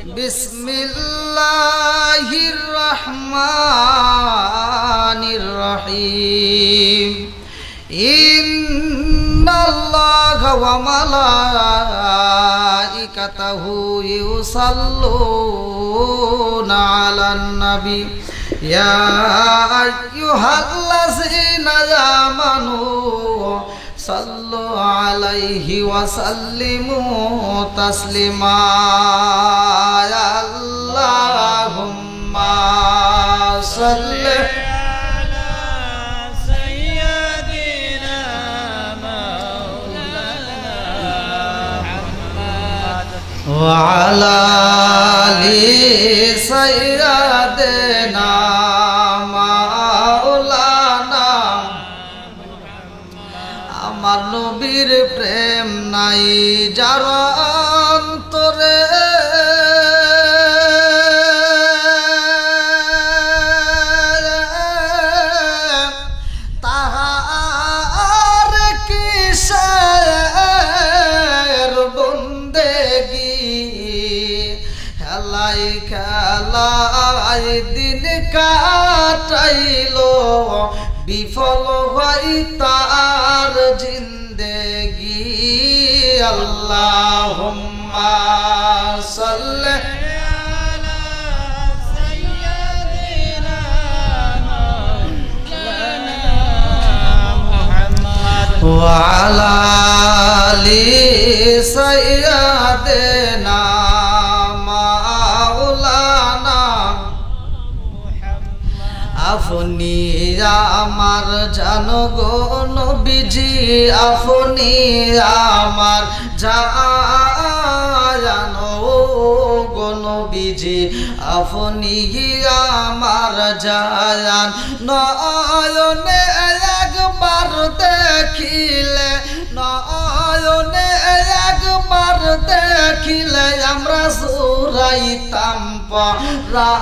বিসমিল্লাহির রহমানির রহিম ইন্নাল্লাহা ওয়া মালাইকাতাহু ইউসাল্লুনা আলান নবী ইয়া আইয়ুহাল্লাযীনা আমানু সাল্লু আলাইহি ওয়া সাল্লিমু তাসলিমা আল্লাহুম্মা সাল্লি আলা সাইয়্যিদিনা মাওলানা মুহাম্মদ ওয়া আলা আলি সাইয়্যিদিনা আমার নবীর প্রেম নাই যার অন্তরে তাহার কিসের বন্দেগি হেলাই খেলাই দিন কাটাইলো বিফল হয় তার জিন্দেগি আল্লাহুম্মা সাল্লি আলা সাইয়্যিদিনা মাওলানা মুহাম্মদ ওয়া আলা আলি সাইয়্যিদিনা মাওলানা আপনি আমার জানো গো নবীজি আপনি আমার জানো গো নবীজি আপনি আমার জান নয়নে একবার দেখিলে নয়নে একবার দেখিলে আমরা সুরাইতাম পরায়ানো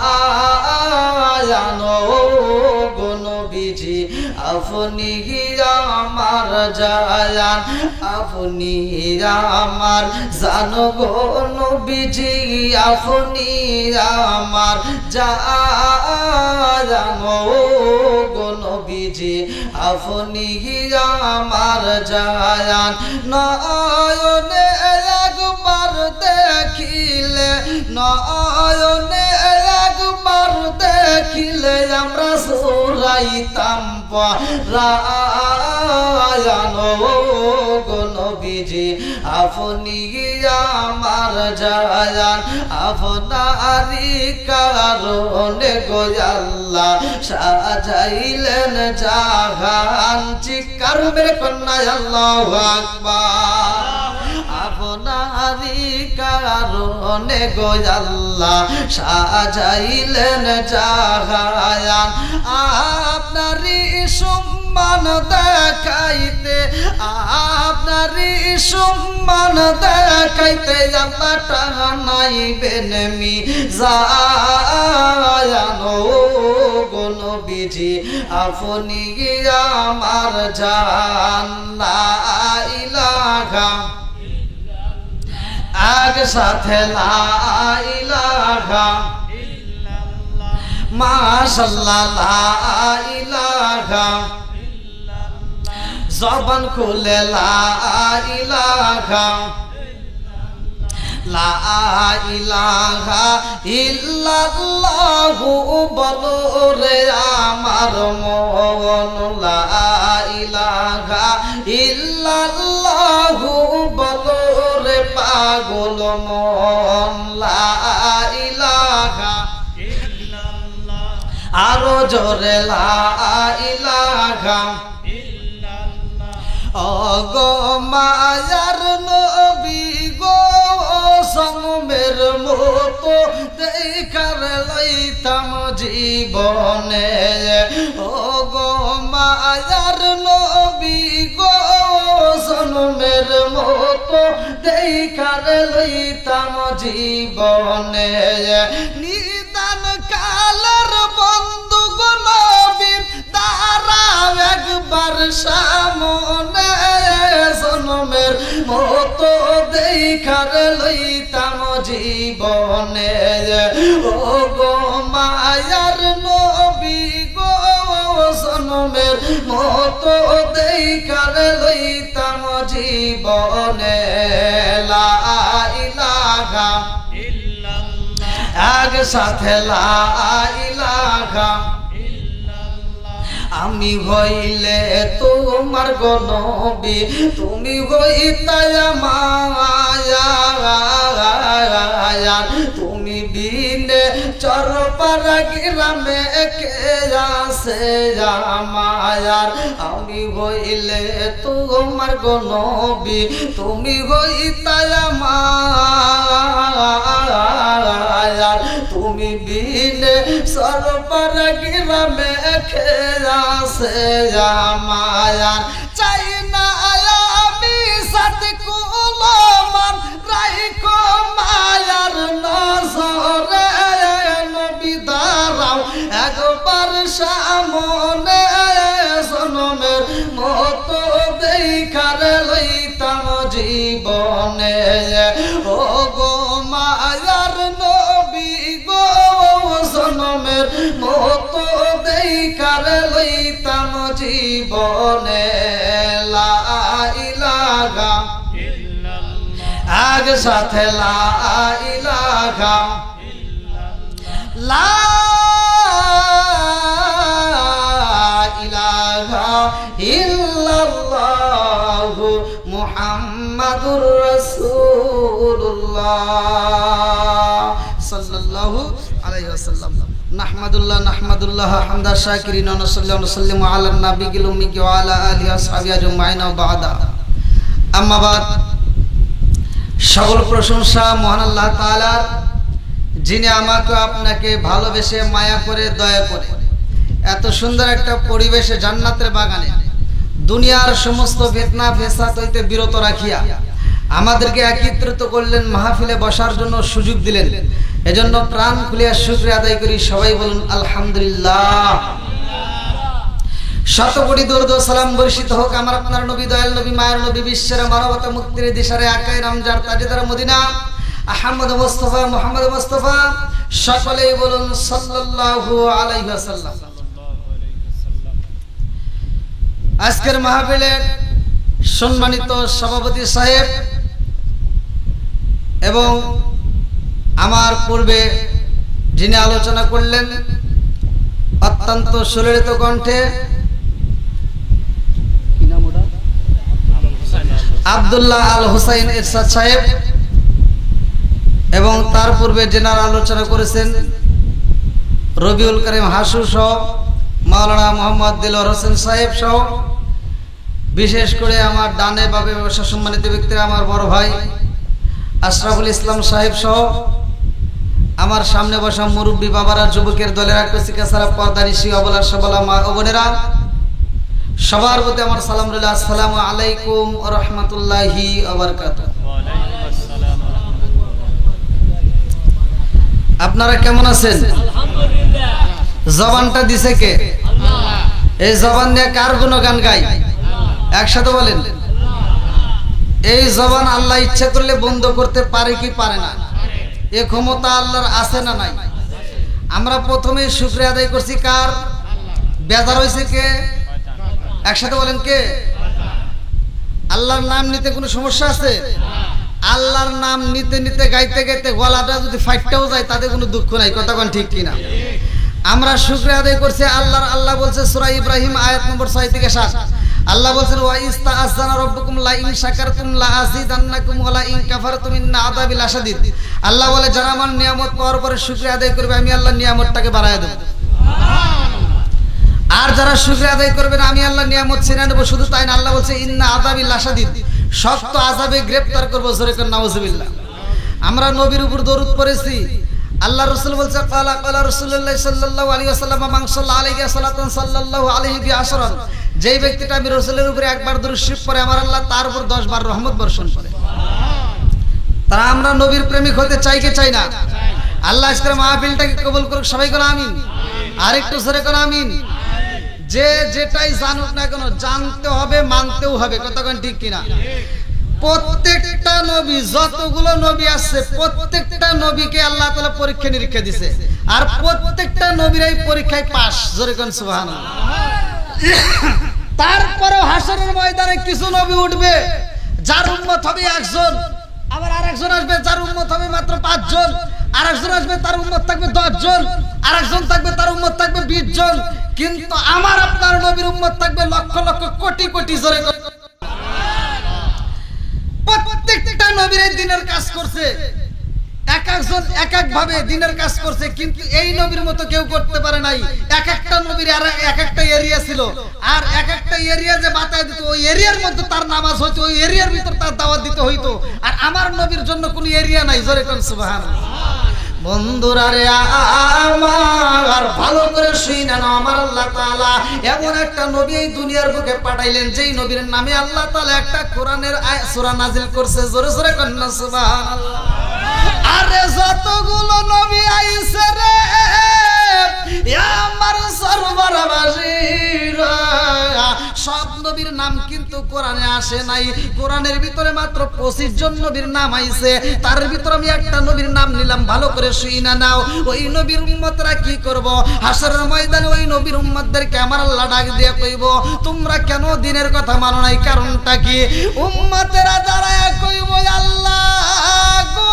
গো নবীজি আপনি আমার জান আপনি আমার জানো গো নবীজি আপনি আমার জানো গো নবীজি আপনি আমার জান নয়নে একবার দেখিলে নয়নে একবার দেখিলে আমরা সুরাইতাম পরায়ানো গো নবীজি আপনি আমার জান আপনারি কারণে গো আল্লাহ সাজাইলেন জাহান চিৎকার মেরে কন্যা আল্লাহু আকবার আপনারি কারণে গো আল্লাহ সাজাইলেন জাহান আপনারি সম্মান দেখাইতে আপনারি সম্মান দেখাইতে আল্লাহ টানাইবেন মিজানো গো নবীজি আপনি আমার জান লা ইলাহা আগ সাথে লা ইলাহা ইল্লাল্লাহ মাশাআল্লাহ লা ইলাহা জবান খুলে লা ইলাহা লা ইলাহা ইল্লাল্লাহু বলো রে আমার মন লা ইলাহা ইল্লাল্লাহু বলো রে পাগল মন লা ইলাহা ইল্লাল্লাহ আরো জোরে লা ইলাহা ওগো মায়ার নবী গো সনমের মতো দেখার লইতাম জীবনে ওগো মায়ার নবী গো সনমের মতো দেখার লইতাম জীবনে নিদান কালের বন্ধু গো নবী তারা একবার সামনে জনমের মতো দেখার লইতাম জীবনে ও গো মায়ার নবী গো জনমের মতো দেখার লইতাম জীবনে লা ইলাহা এক সাথে লা ইলাহা আমি হইলে তোমার গো নবী তুমি হইতায় মায়া তুমি বিনে চরপাড়া গ্রামে কে আছে মায়ার আমি হইলে তোমার গো নবী তুমি হইতায় মায়া তুমি বিনে চরপাড়া গ্রামে কে আছে মায়ার চাই না আমি সাথে কুলমান রাইখো মায়ার নজরে নবী দাঁড়াও একবার সামনে জনমের মতো দেখার লইতাম জীবনে ও গো মায়ার নবী গো জনমের মতো দেখার লইতাম জীবনে লা ইলাহা এক সাথে লা ইলাহা লা ইলাহা ইল্লাল্লাহু মুহাম্মাদুর রাসূলুল্লাহ সাল্লাল্লাহু আলাইহি ওয়াসাল্লাম নাহমাদুল্লাহ হামদা শাকিরিন ওয়া নাসাল্লিমু আলা নাবিয়িল উম্মি ওয়া আলা আলিহি ওয়া সাহবিহি আজমাইন ওয়া বা'দা আম্মা বাদ সকল প্রশংসা মহান আল্লাহ তাআলার যিনি আমাকে আপনাকে ভালোবেসে মায়া করে দয়া করে এত সুন্দর একটা পরিবেশে জান্নাতের বাগানে দুনিয়ার সমস্ত ফিতনা ফেসাদ হইতে বিরত রাখিয়া আমাদেরকে একত্রিত করলেন মাহফিলে বসার জন্য সুযোগ দিলেন এজন্য প্রাণ খুলিয়া শুকরিয়া আদায় করি সবাই বলুন আলহামদুলিল্লাহ শত কোটি দরুদ ও সালাম বর্ষিত হোক আমার আপনার নবী দয়াল নবী মায়ের নবী বিশ্বের মানবতা মুক্তির দিশারে আকায়ে নামজার তাজদার মদিনা আহমদ মুস্তাফা মুহাম্মদ মুস্তাফা সকলেই বলুন সাল্লাল্লাহু আলাইহি ওয়াসাল্লাম আজকের মাহফিলের সম্মানিত সভাপতি সাহেব এবং আমার পূর্বে যিনি আলোচনা করলেন অত্যন্ত সুললিত কণ্ঠে আব্দুল্লাহ আল হুসাইন ইরশাদ সাহেব এবং তার পূর্বে যেনারা আলোচনা করেছেন রবিউল করিম হাসু সহ মাওলানা মোহাম্মদ দিলওয়ার হোসেন সাহেব সহ বিশেষ করে আমার ডানে বামে বসা সম্মানিত ব্যক্তিরা আমার বড় ভাই আশরাফুল ইসলাম সাহেব সহ আমার সামনে বসা মুরব্বী বাবারা যুবকের দলেরা কচিকা সারা পর্দানিশি অবলা সবলা মা ও বোনেরা সবার প্রতি আমার সালাম রইল আসসালামু আলাইকুম ওয়া রাহমাতুল্লাহি ওয়া বারাকাতুহু আপনারা কেমন আছেন আলহামদুলিল্লাহ জবানটা দিছে কে আল্লাহ এই জবান দিয়ে কার গুণগান গাই একসাথে বলেন এই জবান আল্লাহ ইচ্ছা করলে বন্ধ করতে পারে কি পারে না এই ক্ষমতা আল্লাহর আছে না নাই আমরা প্রথমে শুকরিয়া আদায় করছি কার বেজার হইছে কে একসাথে বলেন কে আল্লাহর নাম নিতে কোনো সমস্যা আছে আল্লাহর নাম নিতে নিতে গাইতে গাইতে গলাটা যদি ফাইটটাও যায় তাতে কোনো দুঃখ নাই কথা কোন ঠিক কিনা আমরা শুকরিয়া আদায় করছি আল্লাহর আল্লাহ বলছে সূরা ইব্রাহিম আয়াত নম্বর 6 থেকে 7 আল্লাহ বলেন ওয়া ইস্তাআযানা রাব্বুকুম লা ইন শাকারতুম লা আযীদান্নাকুম ওয়া লা ইন কাফারতুম ইন্না আযাবি লাশাদীদ আল্লাহ বলে যারা আমার নিয়ামত পাওয়ার পরে শুকরিয়া আদায় করবে আমি আল্লাহ নিয়ামতটাকে বাড়ায় দেব আর যারা শুকরিয়া আদায় করবে না আমি আল্লাহ নিয়ামত ছিনিয়ে নেব শুধু তাই না আল্লাহ বলেছে ইন্না আযাবি লাশাদীদ শক্ত আযাবে গ্রেফতার করব জোরে করে নাউজুবিল্লাহ আমরা নবীর উপর দরুদ পড়েছি আল্লাহ রাসূল বলেছে ক্বালা রাসূলুল্লাহ সাল্লাল্লাহু আলাইহি ওয়াসাল্লাম মান সাল্লা আলাইহি সাল্লাতান সাল্লাল্লাহু আলাইহি বিআশরান যেই ব্যক্তিটা আমি রাসূলের উপরে একবার দরুদ শরীফ পড়ে আমার আল্লাহ তার উপর 10 বার রহমত বর্ষণ করে তারা আমরা নবীর প্রেমিক হতে চাই কি চাই না আল্লাহ আজকের মাহফিলটাকে কবুল করুক সবাই বলে আমিন আরেকটু জোরে করে আমিন যে যেটাই জানুক না কেন জানতে হবে মানতেও হবে কতক্ষণ ঠিক কিনা প্রত্যেকটা নবী, যতগুলো নবী আছে প্রত্যেকটা নবীকে আল্লাহ তাআলা পরীক্ষা নিরীক্ষা দিয়েছে, আর প্রত্যেকটা নবীর এই পরীক্ষায় পাস। জোরে কোন সুবহানাল্লাহ। তারপরেও হাসরের ময়দানে কিছু নবী উঠবে যার উম্মত হবে একজন, আবার আরেকজন আসবে যার উম্মত হবে মাত্র 5 জন, আরেকজন আসবে তার উম্মত থাকবে 10 জন, আরেকজন থাকবে তার উম্মত থাকবে 20 জন, কিন্তু আমার আপনার নবীর উম্মত থাকবে লক্ষ লক্ষ কোটি কোটি। জোরে প্রত্যেকটা নবীর এই দিনের কাজ করছে, এক একজন এক এক ভাবে দিনের কাজ করছে, কিন্তু এই নবীর মতো কেউ করতে পারে নাই। এক একটা নবীর আর এক একটা এরিয়া ছিল, আর এক একটা এরিয়া যে বাতায় দিত ওই এরিয়ার মধ্যে তার নামাজ হইতো, ওই এরিয়ার ভিতর তার দাওয়াত দিতে হইতো, আর আমার নবীর জন্য কোনো এরিয়া নাই। জোরে কোন সুবহানাল্লাহ। বন্ধুরা রে আমার ভালো করে শুনে নাও, আমার আল্লাহ তাআলা এমন একটা নবী এই দুনিয়ার বুকে পাঠাইলেন যেই নবীর নামে আল্লাহ তাআলা একটা কোরআনের সূরা নাজিল করছে। জোরে জোরে কন্না সুবহানাল্লাহ। আরে যতগুলো নবী আইছে রে আমার সর্বরাবাসীরা, সব নবীর নাম কিন্তু কোরআনে আসে নাই। কোরআনের ভিতরে মাত্র 25 জন নবীর নাম আইছে, তার ভিতরে আমি একটা নবীর নাম নিলাম, ভালো করে শুইনা নাও। ওই নবীর উম্মতরা কি করব? হাসরের ময়দানে ওই নবীর উম্মতদেরকে আমার আল্লাহ ডাক দিয়ে কইব, তোমরা কেন দিনের কথা মানো নাই? কারণটা কি? উম্মতেরা দাঁড়ায় কইব, আল্লাহ গো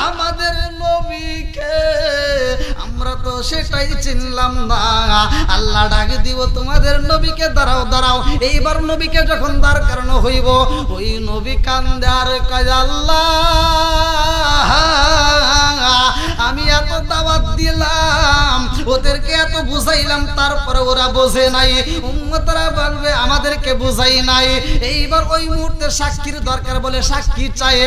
আমাদের নবীকে আমরা তো সেটাই চিনলাম না। আল্লাহ ডাক দিব, তোমাদের নবীকে দাঁড়াও দাঁড়াও। এইবার নবীকে যখন দাঁড় করানো হইব, ওই নবী কান্দে আর কয়, আল্লাহ আমি এত দাওয়াত দিলাম, ওদেরকে এত বুঝাইলাম, তারপরে ওরা বোঝে নাই। উম্মতরা বলবে আমাদেরকে বুঝাই নাই। এইবার ওই মুহূর্তে সাক্ষীর দরকার বলে সাক্ষী চাই।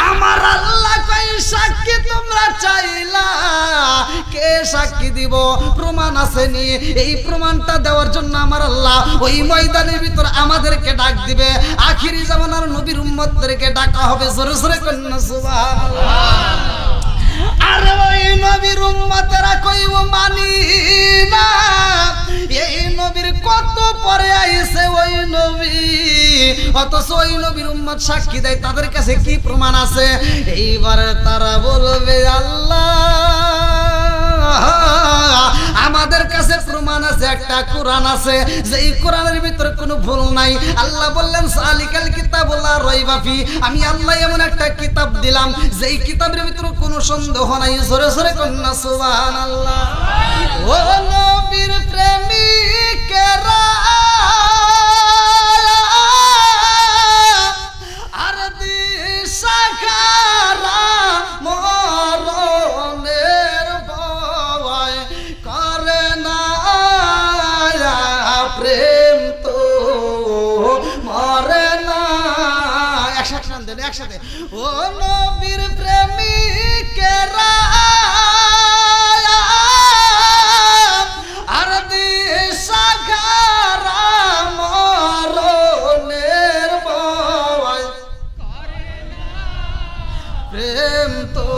আমার আল্লাহ কয়, সাক্ষী তোমরা চাইলা, কে সাক্ষী দিব? প্রমাণ আসেনি। এই প্রমাণটা দেওয়ার জন্য আমার আল্লাহ ওই ময়দানের ভিতর আমাদেরকে ডাক দিবে। আখিরি জামানার নবীর উম্মতদেরকে ডাকা হবে। জোরে জোরে কন্না সুবহানাল্লাহ। আরে ওই নবীর উম্মতেরা কইব মানি না, এই নবীর কত পরে আইছে ওই নবী, অথচ ওই নবীর উম্মত সাক্ষী দেয়। তাদের কাছে কি প্রমাণ আছে? এইবারে তারা বলবে, আল্লাহ আমাদের কাছে প্রমাণ আছে, একটা কোরআন আছে, যেই কোরআনের ভিতরে কোনো ভুল নাই। আল্লাহ বললেন সালিকাল কিতাবুল্লাহ রাইবা ফি, আমি আল্লাহ এমন একটা কিতাব দিলাম যেই কিতাবের ভিতরে কোনো সন্দেহ নাই। জোরে জোরে কন্না সুবহানাল্লাহ। ও নবীর প্রেমিকেরা আর দিশাহারা মরণের ভয় করে না, প্রেম তো মরে না। একসাথে ও নবীর প্রেমিকেরা আর দিশাহারা মরণের ভয় করে না, প্রেম তো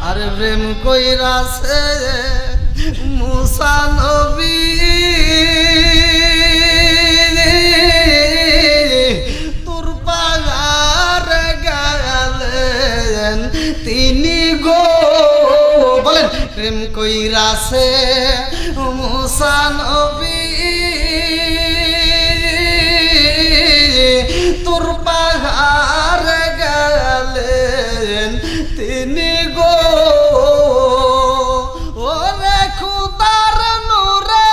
আরে প্রেম কইরাছে মুসা নবী, তোর পাগারে গেলেন তিনি গো। বলেন প্রেম কইরাছে মুসা নবী, তোর পাগারে গেলেন তিনি গো। ওরে খুদার নূরে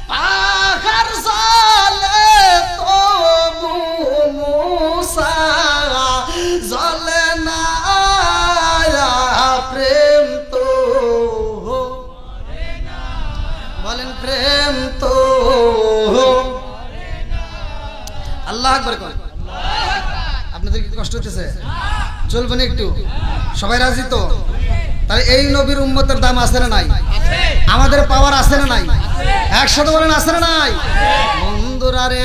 পাহাড় জ্বলে তবু মুসা জ্বলে না, প্রেম তো বলেন প্রেম তো। আল্লাহ আকবার করেন। আপনাদের কি কষ্ট হচ্ছে? চলবেন একটু? সবাই রাজি তো? তাহলে এই নবীর উম্মতের দাম আছে না নাই? আমাদের পাওয়ার আছে না নাই? একসাথে বলেন আছে না নাই? বন্ধুরা রে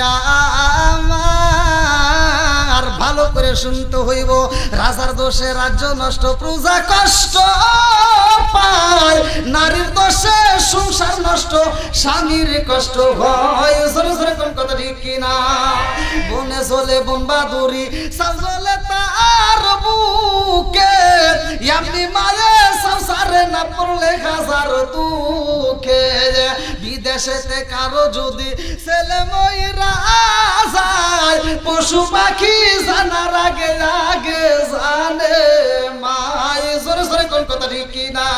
আমার ভালো করে শুনতে হইব। রাজার দোষে রাজ্য নষ্ট, প্রজা কষ্ট পায়, নারীর দোষে সংসার নষ্ট, স্বামীর কষ্ট হয়। জোরে জোরে কোন কথা ঠিক কিনা? বনে চলে বন বাদুরি, সাজলে তার বুকে, এমনি মায়ে সংসারে না পড়লে হাজার দুঃখে। বিদেশেতে কারো যদি ছেলে ময়রা যায়, পশু পাখি জানার আগে আগে জানে মায়। জোরে জোরে কোন কথা ঠিক কিনা?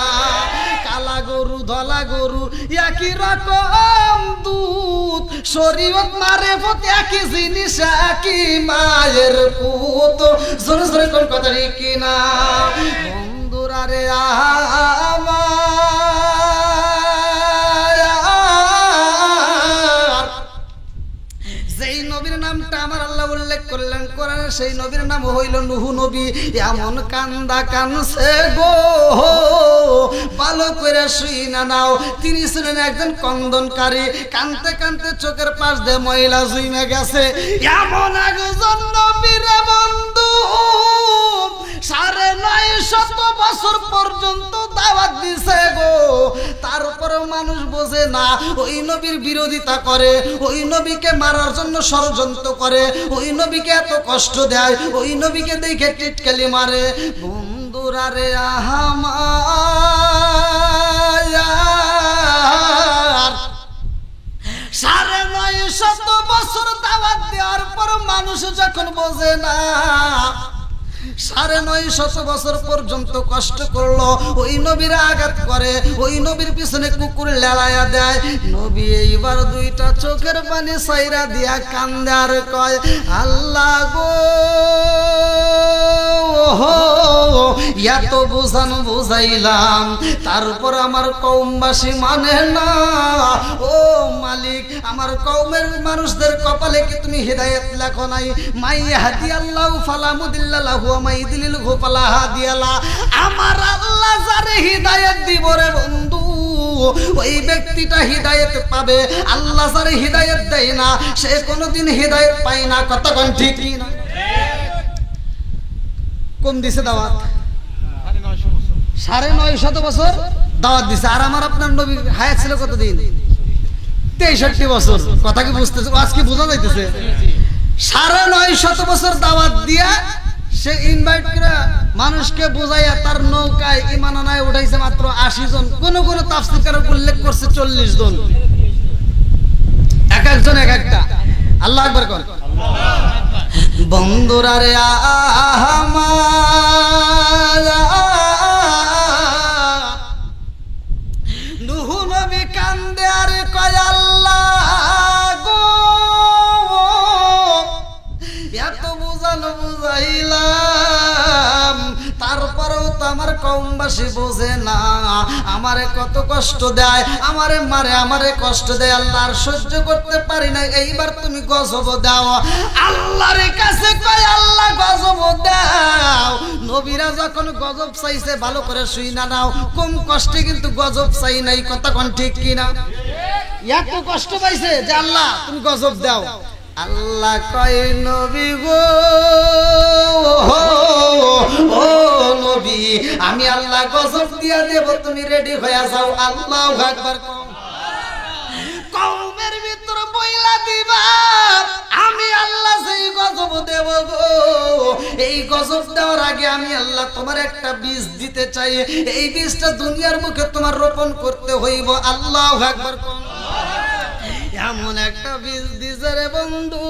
কালা গরু ধলা গরু একই রকম দুধ, শরীয়ত মারেফত একই জিনিস, একই মায়ের পুত। জোরে জোরে কোন কথা ঠিক কিনা? বন্ধুরা রে আমার, যেই নবীর নামটা আমার আল্লাহ উল্লেখ করলেন কোরআনে, সেই নবীর নাম হইল নূহ নবী। এমন কান্দা কানছে গো, ভালো করে শুই না নাও। তিনি ছিলেন একজন কন্দনকারী, কানতে কানতে চোখের পাশ দিয়ে ময়লা জুইমে গেছে। এমন একজন নবীর বন্ধু 950 বছর পর্যন্ত দাওয়াত দিছে গো, তারপরেও মানুষ বোঝে না। ওই নবীর বিরোধিতা করে, ওই নবীকে মারার জন্য ষড়যন্ত্র করে, ওই নবীকে এত কষ্ট দেয়, ওই নবীকে দেখে টিটকালি মারে। বন্ধুরা রে আমার, 950 বছর দাওয়াত দেওয়ার পর মানুষ যখন বোঝে না, 950 বছর পর্যন্ত কষ্ট করলো, ওই নবীর আঘাত করে, ওই নবীর পিছনে কুকুর লেলায়া দেয়। নবী এইবার দুইটা চোখের পানি সাইরা দিয়া কান্দে আর কয়, আল্লাহ গো, এত বুঝানো বুঝাইলাম, তারপর আমার কওমবাসী মানে না। ও মালিক, আমার কওমের মানুষদের কপালে কি তুমি হিদায়াত লেখো নাই? মাই ইয়াহদিয়াল্লাহু ফালা মুদিল্লা লাহু ওয়া মাই ইউদ্লিলহু ফালা হাদিয়া লা। আমার আল্লাহ যারে হিদায়াত দিব রে বন্ধু, ওই ব্যক্তিটা হিদায়াত পাবে। আল্লাহ যারে হিদায়াত দেয় না, সে কোনোদিন হিদায়াত পায় না। কতক্ষণ ঠিক কি না? কোন দিছে দাওয়াত? 950 বছর দাওয়াত দিছে। আর আমার আপনার নবীর হায়াত ছিল কতদিন? 63 বছর। কথা কি বুঝতেছে? আজকে বোঝা যাইতেছে? 950 বছর দাওয়াত দিয়া সে ইনভাইট করে মানুষকে বোঝাইয়া তার নৌকায় ঈমান আনায় উঠাইছে মাত্র 80 জন। কোন কোন তাফসীরকার উল্লেখ করছে 40 জন, এক একজন এক একটা। আল্লাহু আকবার কোন। বন্ধুরা রে আমার, নূহ নবী কান্দে আর কয়, আল্লাহ গো, এত বুঝানো বুঝাইলাম, তারপরেও তো আমার কওমবাসী বোঝে না। আমারে কত কষ্ট দেয়, আমারে মারে, আমারে কষ্ট দেয়। আল্লাহ আর সহ্য করতে পারি না, এইবার তুমি গজব দাও। আল্লাহর কাছে কয়, আল্লাহ গজব দাও। নবীরা যখন গজব চাইছে, ভালো করে শুই না নাও, কম কষ্টে কিন্তু গজব চাই নাই। কতক্ষণ ঠিক কিনা? এত কষ্ট পাইছে যে আল্লাহ তুমি গজব দাও। আল্লাহ কয়, নবী গো, ও নবী, আমি আল্লাহ গজব দিয়া দেব, তুমি রেডি হয়ে যাও। আল্লাহু আকবার। কওমের ভিতর বইলা দিবা, আমি আল্লাহ সেই গজব দেব গো। এই গজব দেওয়ার আগে আমি আল্লাহ তোমার একটা বীজ দিতে চাই। এই বীজটা দুনিয়ার মুখে তোমার রোপণ করতে হইব। আল্লাহু আকবার। এমন একটা বীজ দিছে রে বন্ধু,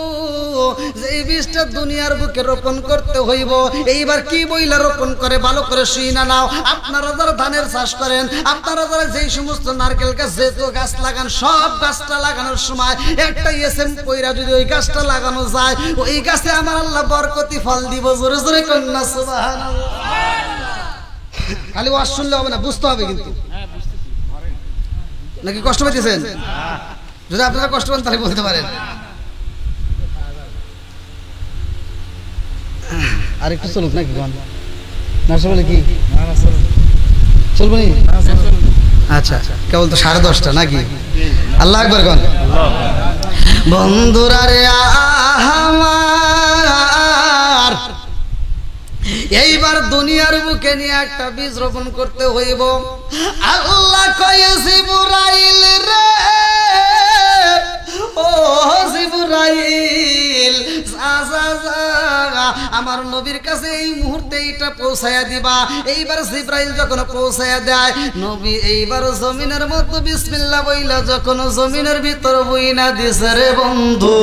যেই বীজটা দুনিয়ার বুকে রোপণ করতে হইব। এইবার কি বইলা রোপণ করে, ভালো করে শুই না নাও। আপনারা যারা ধানের চাষ করেন, আপনারা যারা যেই সমস্ত নারকেল গাছ, যেহেতু গাছ লাগান, সব গাছটা লাগানোর সময় একটা এসএম কইরা যদি ওই গাছটা লাগানো যায়, ওই গাছে আমার আল্লাহ বরকতি ফল দিব। জোরে জোরে কন্যা সুবহানাল্লাহ। খালি ওয়াজ শুনলে হবে না, বুঝতে হবে কিন্তু। নাকি কষ্ট পাইতেছেন? যদি আপনারা কষ্ট পান তাহলে বলতে পারেন। আর একটু চলুক নাকি? না বলে কি চলবো নি? আচ্ছা, কেবল তো 10:30 নাকি? আল্লাহু আকবার কোন। বন্ধুরা রে আমার, নিয়ে একটা বীজ রোপণ করতে হইব। আল্লাহ কয় জিবরাইল রে, ও জিবরাইল আমার নবীর কাছে এই মুহূর্তে এটা পৌঁছায়া দিবা। এইবার জিবরাইল যখন পৌঁছায়া দেয়, নবী এইবার জমিনের মধ্যে বিসমিল্লাহ বইলা যখন জমিনের ভিতর বইনা দিছে রে বন্ধু,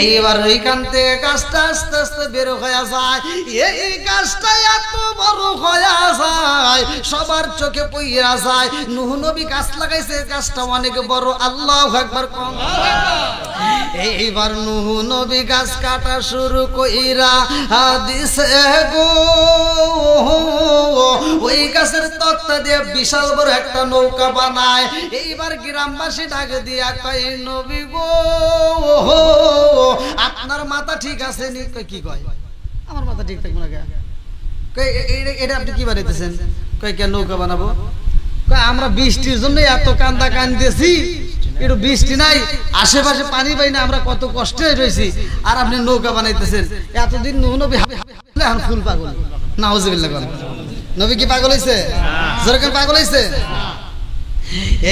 এইবার ওইখান থেকে গাছটা আস্তে আস্তে বের হয়ে যায়। এই গাছটা এত বড় হয়ে যায় সবার চোখে পইরা যায়। নূহ নবী গাছ লাগাইছে, গাছটা অনেক বড়। আল্লাহু আকবার কোন। এইবার নূহ নবী গাছ কাটা শুরু কইরা দিছে গো, ওই গাছের তক্তা দিয়ে বিশাল বড় একটা নৌকা বানায়। এইবার গ্রামবাসী ডাকে দিয়া কয় নবী গো, আপনার মাথা ঠিক আছে নি? কি কয় আমার মাথা ঠিক থাকবে না? এটা আপনি কি বানাইতেছেন? কয় কেন নৌকা বানাবো? কয় আমরা বৃষ্টির জন্য এত কান্দা কান্দেছি, একটু বৃষ্টি নাই, আশেপাশে পানি পাই না, আমরা কত কষ্টে রয়েছি, আর আপনি নৌকা বানাইতেছেন। এতদিন নূহ নবী এখন ফুল পাগল। নাউজুবিল্লাহ। নবী কি পাগল হইছে? যেরকম পাগল হইছে।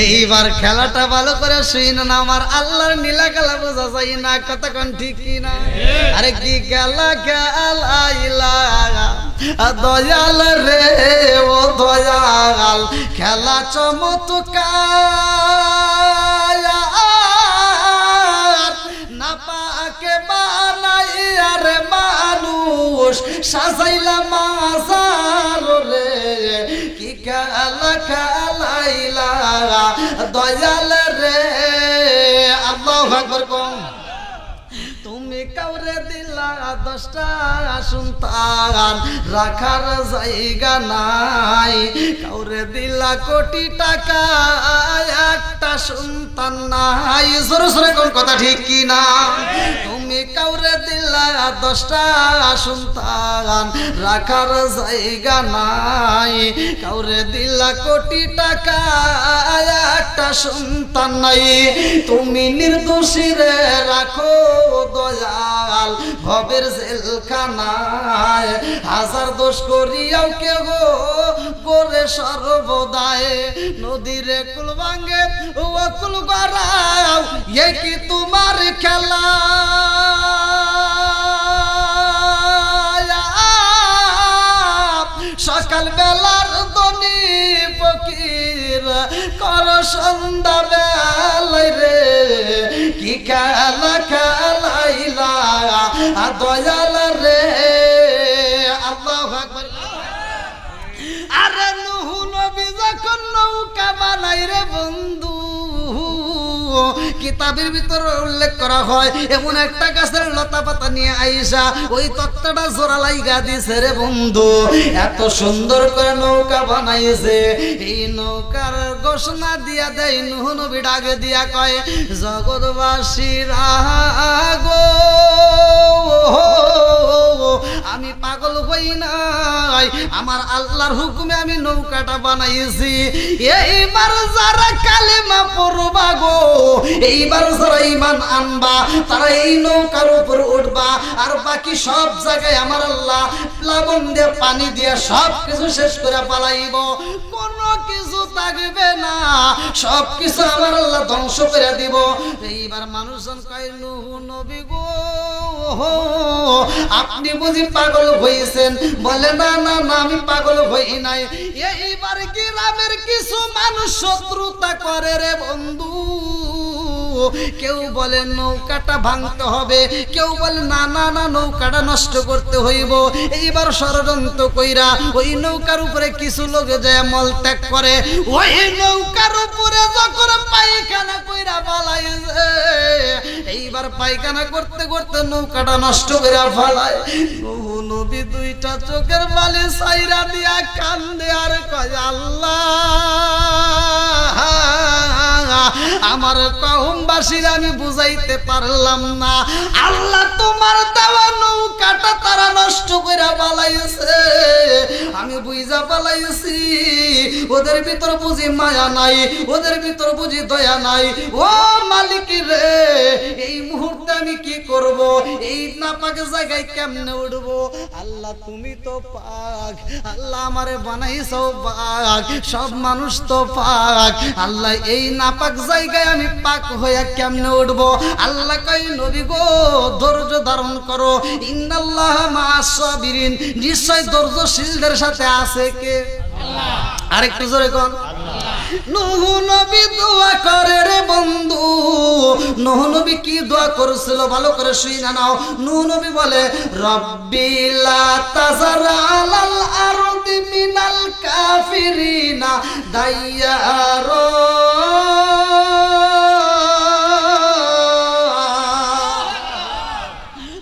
এইবার খেলাটা ভালো করে শুই না, আমার আল্লাহর নীলা খেলা বোঝা যায় না, কতক্ষণ ঠিক কি না? আরে কি খেলা খেলাইলা দয়াল রে, ও দয়াল খেলা চমৎকার না পাকে বানাইয়া রে মানুষ সাজাইলা মাজার রে, কি খেলা খেলাইলা দয়াল রে। আল্লাহু আকবার কোন। তুমি কাউরে দিলা 10টা সন্তান, রাখার জায়গা নাই। কাউরে দিলা কোটি টাকা, একটা সন্তান নাই। জোরে জোরে কোন কথা ঠিক কি না? তুমি কাউরে দিলা 10টা সন্তান, রাখার জায়গা নাই। কাউরে দিলা কোটি টাকা, একটা সন্তান নাই। তুমি নির্দোষী রে রাখো দয়াল ভবের জেলখানায়, হাজার দোষ করিয়াও কেহ করে সর্বদায়। নদীরে কুল ভাঙ্গে ও কুল গড়াও, এ কি তোমার খেলা? সকাল বেলার দনি ফকির কর সন্ধ্যা বেলায় রে, কি খেলা খেলাইলা দয়াল রে। আল্লাহু আকবার। আরে নূহ নবী যখন নৌকা বানাই রে বন্ধু, কিতাবের ভিতরে উল্লেখ করা হয় এমন একটা গাছের লতা পাতা নিয়ে আইসা ওই তক্তাটা জোড়া লাইগা দিছে রে বন্ধু। এত সুন্দর করে নৌকা বানাইছে। এই নৌকার ঘোষণা দিয়া দেয় নূহ নবী ডাকে দিয়া কয়, জগৎবাসীরা গো আমি পাগল হই নাই, আমার আল্লাহর হুকুমে আমি নৌকাটা বানাইছি। এইবার যারা কালেমা পড়বা গো, এইবার যারা ঈমান আনবা, তারা এই নৌকার উপর উঠবা, আর বাকি সব জায়গায় আমার আল্লাহ প্লাবন দিয়ে পানি দিয়ে সব কিছু শেষ করে পালাইব। কোনো কিছু থাকবে না, সব কিছু আমার আল্লাহ ধ্বংস করে দিব। এইবার মানুষজন কয় নূহ নবী গো আপনি বুঝি পাগল হয়েছেন? বলে না না না, আমি পাগল হই নাই। এইবার গ্রামের কিছু মানুষ শত্রুতা করে রে বন্ধু। কেউ বলে নৌকাটা ভাঙতে হবে, কেউ বলে না না না নৌকাটা নষ্ট করতে হইব। এইবার ষড়যন্ত্র কইরা ওই নৌকার উপরে কিছু লোক যায় মল ত্যাগ করে। ওই নৌকার উপরে যখন পায়খানা কইরা পালাইছে, এইবার পায়খানা করতে করতে নৌকাটা নষ্ট করে ফালায়। নূহ নবী 2টা চোখের বালি ছাইরা দিয়া কান্দে আর কয়, আল্লাহ আমার কওমবাসীর আমি বুঝাইতে পারলাম না। আল্লাহ তোমার দেওয়া নৌকাটা তারা নষ্ট করে পালাইছে। আমি বুঝা পালাইছি ওদের ভিতর বুঝি মায়া নাই, ওদের ভিতর বুঝি দয়া নাই। ও মালিক রে, এই মুহূর্তে আমি কি করব? এই নাপাক জায়গায় কেমনে উঠবো? আল্লাহ তুমি তো পাক, আল্লাহ আমারে বানাইছো পাক, সব মানুষ তো পাক। আল্লাহ এই নাপাক জায়গায় আমি পাক হয়ে কেমনে উঠবো? আল্লাহ কই নবী গো ধৈর্য ধারণ করো, ইন্নাল্লাহ মা'আস সাবিরিন, নিশ্চয় ধৈর্যশীলদের সাথে আছে কে? আল্লাহ। আরেকটু জোরে কোন নূহ নবী দোয়া করে রে বন্ধু। নূহ নবী কি দোয়া করেছিল ভালো করে শুনে নাও। নূহ নবী বলে রব্বি লা তাযার আলাল আরদি মিনাল কাফিরিনা দাইয়ারা।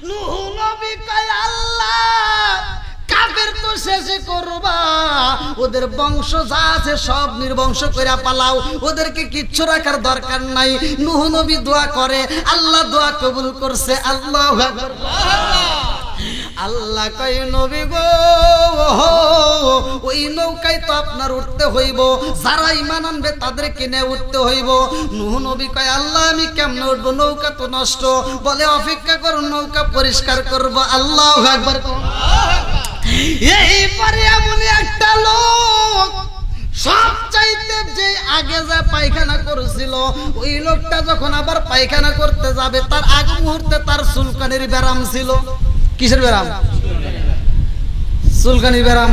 নূহ নবী কয় আল্লাহ কাফের তো শেষ করবা, ওদের বংশ যা আছে সব নির্বংশ কইরা পালাও, ওদেরকে কিচ্ছু রাখার দরকার নাই। নূহ নবী দোয়া করে, আল্লাহ দোয়া কবুল করছে। আল্লাহু আকবার। আল্লাহ কয় নবী গো ওই নৌকায় তো আপনার উঠতে হইব, যারা ঈমান আনবে তাদেরকে নিয়ে উঠতে হইব। নূহ নবী কয় আল্লাহ আমি কেমনে উঠবো? নৌকা তো নষ্ট। বলে অপেক্ষা করুন, নৌকা পরিষ্কার করব। আল্লাহু আকবার। এইবারে এমন একটা লোক সবচাইতে যে আগে যা পায়খানা করেছিল, ওই লোকটা যখন আবার পায়খানা করতে যাবে তার আগ মুহূর্তে তার চুলকানির ব্যারাম ছিল। কিসের ব্যারাম? চুলকানির ব্যারাম।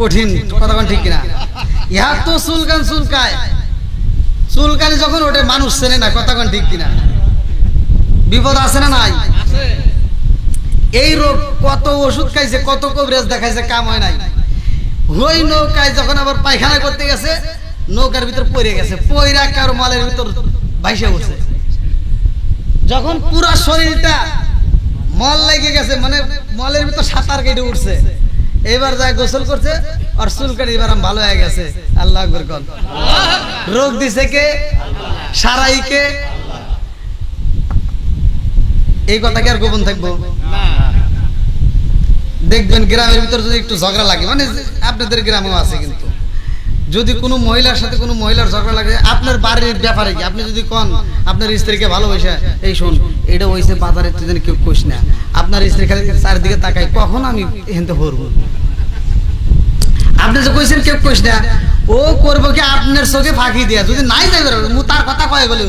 কঠিন কথা কোন ঠিক কিনা? ইহা তো চুলকায়, চুলকানি যখন ওঠে মানুষ চেনে না। কথা কোন ঠিক কিনা? বিপদ আছে না নাই? এই রোগ কত ওষুধ খাইছে, কত কবিরাজ দেখাইছে, কাম হয় নাই। ওই নৌকায় যখন আবার পায়খানা করতে গেছে, নৌকার ভিতর পড়ে গেছে, পয়রা কার মলের ভিতর ভাইসে উঠছে। যখন পুরা শরীরটা মল লেগে গেছে, মানে মলের ভিতর সাঁতার কেটে উঠছে, এবার যা গোসল করছে আর চুলকানি এবার ভালো হয়ে গেছে। আল্লাহ আকবার কোন। রোগ দিছে কে? সারাই কে? এই কথা কি আর গোপন থাকবো? দেখবেন গ্রামের ভিতর যদি একটু ঝগড়া লাগে, মানে আপনাদের গ্রামেও আছে, কিন্তু যদি কোনো মহিলার সাথে কোনো মহিলার ঝগড়া লাগে আপনার বাড়ির ব্যাপারে কি, আপনি যদি কোন আপনার স্ত্রীকে ভালোবাসে, এই শোন এটা হইছে বাজারে, তুই যেন কেউ কইস না, আপনার স্ত্রী খালি চারিদিকে তাকাই কখন আমি এখানতে হরব, আপনি যে কইছেন কেউ কইস না, ও করবো কি আপনার চোখে ফাঁকি দিয়া, যদি নাই যাই তার কথা কয়ে বলে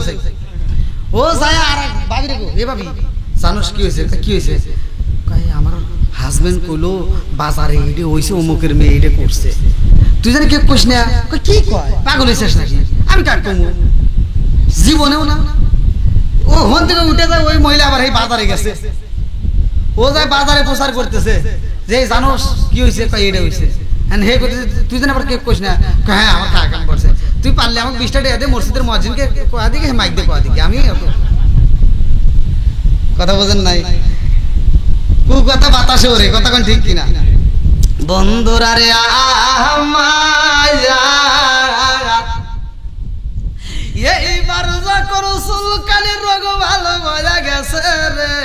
ও যায় আর ভাবি রেখো, এ ভাবি জানোস কি হয়েছে? কি হয়েছে? আমার হাজবেন্ড কইলো বাজারে এটা হইছে, অমুকের মেয়ে এটা করছে, তুই জানি কেউ কইস না। কি কয়? পাগল হয়েছিস নাকি? আমি কাট কমু জীবনেও না। ও হন থেকে উঠে যায়, ওই মহিলা আবার এই বাজারে গেছে, ও যায় বাজারে প্রচার করতেছে যে জানোস কি হয়েছে? এটা হয়েছে। হে করতেছে, তুই জানি আবার কেউ কইস না। হ্যাঁ আমার কাম করছে, তুই পারলে আমাকে 20টা টাকা দে, মসজিদের মুয়াজ্জিনকে কয়া দিকে, মাইক দে কয়া দিকে। আমি কথা বোঝেন নাই? কু কথা বাতাসে ওরে, কথা কোন ঠিক কিনা? বন্ধুরা রে এইবার যা করো চুলকানির রোগ ভালো হয়ে গেছে রে,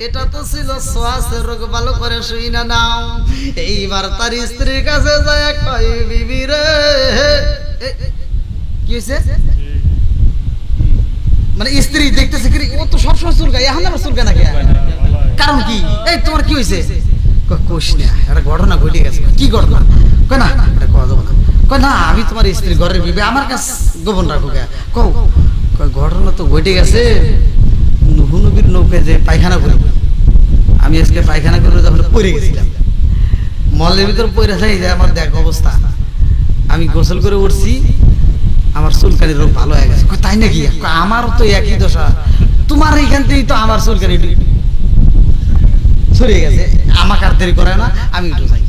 এটা তো ছিল শ্বাসের রোগ, ভালো করে শুই না নাও। এইবার তার স্ত্রীর কাছে যায়, কই বিবি রে কি হয়েছে? মানে স্ত্রী দেখতেছে কি ও তো সবসময় চুলকায়, এখন আবার চুলকায় নাকি, কারণ কি? এই তোমার কি হয়েছে? কোশ না, একটা ঘটনা ঘটে গেছে। কি ঘটনা? কয় না এটা কওয়া যাবে না। কয় না আমি তোমার স্ত্রী ঘরের বিবে, আমার কাছে গোপন রাখো। কও কয় ঘটনা তো ঘটে গেছে, নূহ নবীর নৌকায় যে পায়খানা করে, আমি আজকে পায়খানা করে যখন পড়ে গেছিলাম, মলের ভিতর পড়ে যাই, আমার দেখ অবস্থা, আমি গোসল করে উঠছি, আমার চুলকানির রোগ ভালো হয়ে গেছে। তাই নাকি? আমারও তো একই দশা, তোমার এইখান থেকেই তো আমার চুলকানি ছড়িয়ে গেছে, আমাকে আর দেরি করে না, আমি একটু যাই।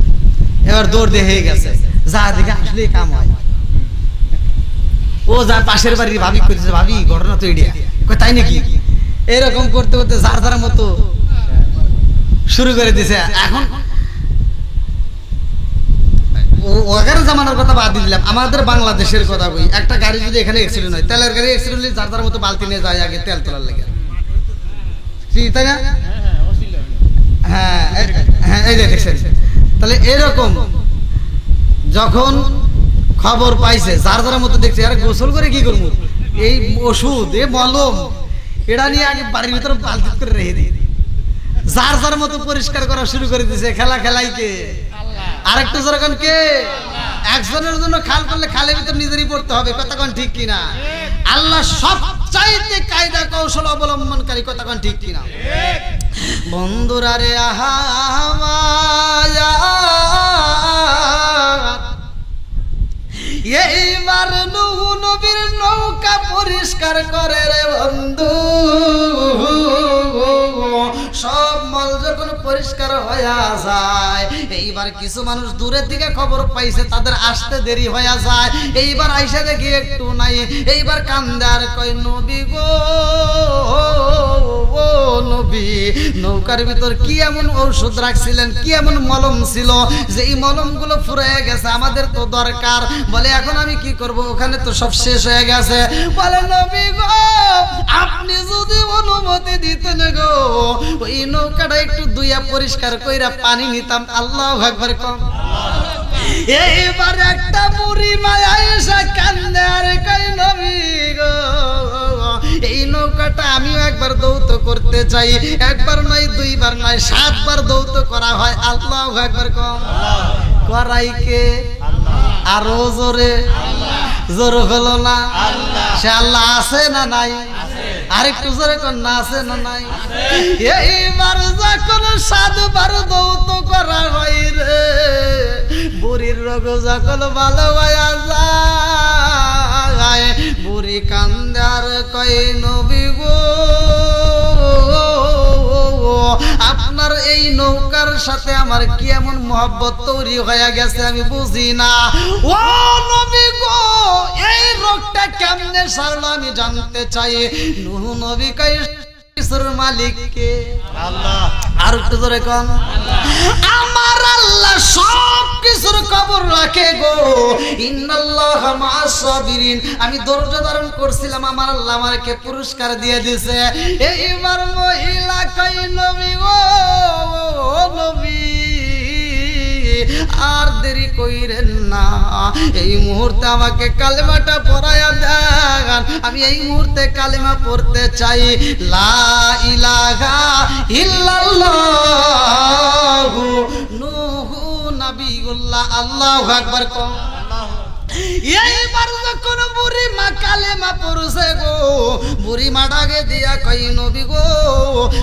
এবার দৌড় দিয়ে হয়ে গেছে, যা দেখে আসলে কাম হয়। ও যা পাশের বাড়ির ভাবি করতেছে, ভাবি ঘটনা তো এডিয়া। তাই নাকি? এরকম করতে করতে যার যার মতো শুরু করে দিছে। এখন ওখানে জামানার কথা বাদ দিয়ে দিলাম, আমাদের বাংলাদেশের কথা বই। একটা গাড়ি যদি এখানে অ্যাক্সিডেন্ট হয়, তেলের গাড়ি অ্যাক্সিডেন্ট হলে যার যার মতো বালতি নিয়ে যায় আগে তেল তোলার লেগে, তাই না? এই যে দেখছেন, তাহলে এরকম যখন খবর পাইছে যার যার মতো দেখছে আরে গোসল করে কি করবো, এই ওষুধ এ মলম এটা নিয়ে আগে বাড়ির ভিতরে বালতি করে রেখে দিই, যার যার মতো পরিষ্কার করা শুরু করে দিয়েছে। খেলা খেলাইকে আরেকটু যখন কে একজনের জন্য খাল করলে খালের ভিতর নিজেরই পড়তে হবে, কথা কোন ঠিক কিনা? আল্লাহ সবচাইতে কায়দা কৌশল অবলম্বনকারী, কথা কোন ঠিক কিনা? বন্ধুরা রে আহা এইবার নূহ নবীর নৌকা পরিষ্কার করে রে বন্ধু, সব মল যখন পরিষ্কার হয়ে যায়, এইবার কিছু মানুষ দূরের দিকে খবর পাইছে, তাদের আসতে দেরি হয়ে যায়। এইবার আইসা দেখি একটু নাই, এইবার কান্দে আর কয় নবী গো ও নবী, নৌকার ভিতর কি এমন ঔষধ রাখছিলেন, কি এমন মলম ছিল যে এই মলমগুলো ফুরিয়ে গেছে, আমাদের তো দরকার। বলে এখন আমি কি করব, ওখানে তো সব শেষ হয়ে গেছে। বলে নবী গো আপনি যদি অনুমতি দিতেন গো, ওই নৌকাটা একটু ধুইয়া পরিষ্কার কইরা পানি নিতাম। আল্লাহু আকবার কম। এইবার একটা বুড়ি মায়া এসে কান্দে আর কই নবী গো এই নৌকাটা আমিও একবার দৌত করতে চাই, একবার নয় দুইবার নয় 7 বার দৌত করা হয়। আল্লাহু আকবার কম। করাই কে? আরো জোরে, জোর হলো না? সে আল্লাহ আছে না নাই? আরেকটু জোরে কোন না আছে না নাই? এইবার যখন 7 বার দৌত করা হয় রে, বুড়ির রোগ যখন ভালো হয়ে যায়, বুড়ি কান্দে আর কয় নবী গো আপনার এই নৌকার সাথে আমার কি এমন মহব্বত তৈরি হয়ে গেছে আমি বুঝি না। ও নবী গো এই রোগটা কেমনে সারলো আমি জানতে চাই। নূহ নবী কয় কিছুর মালিক কে? আল্লাহ। আর একটু জোরে কোন। আমার আল্লাহ সব কিছুর খবর রাখে গো। ইন্নাল্লাহা মা'আস সাবিরিন। আমি ধৈর্য ধারণ করছিলাম, আমার আল্লাহ আমাকে পুরস্কার দিয়ে দিয়েছে। এইবার মহিলা কই নবী গো নবী আর দেরি কইরেন না, এই মুহূর্তে আমাকে কালেমাটা পড়ায়া দেন, আমি এই মুহূর্তে কালেমা পড়তে চাই। লা ইলাহা ইল্লাল্লাহু নূহ নবিয়ুল্লাহ। আল্লাহু আকবার কও। এইবার যখন বুড়ি মা কালেমা পড়ছে গো, বুড়ি মা ডাকে দিয়া কই নবী গো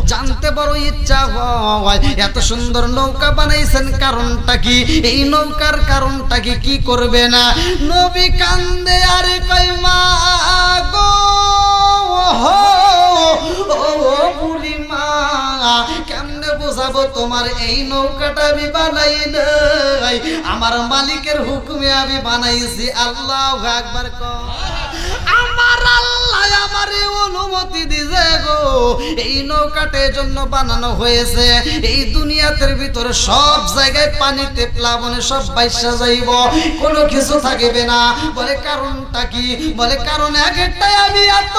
জানতে বড় ইচ্ছা হয় এত সুন্দর নৌকা বানাইছেন কারণটা কি, এই নৌকার কারণটা কি, কি করবে না? নবী কান্দে আর কই মা গো ও বুড়ি মা কেমনে বোঝাবো তোমার এই নৌকাটা আমি বানাই নাই, আমার মালিকের হুকুমে আমি বানাইছি। আল্লাহু আকবার কও। আমার আল্লাহ আমারে অনুমতি দিছে গো, এই নৌকাটা জন্য বানানো হয়েছে। এই দুনিয়াতের ভিতরে সব জায়গায় পানিতে প্লাবনে সব বাইসা যাইব, কোনো কিছু থাকবে না। বলে কারণটা কি? বলে কারণ একটাই, আমি এত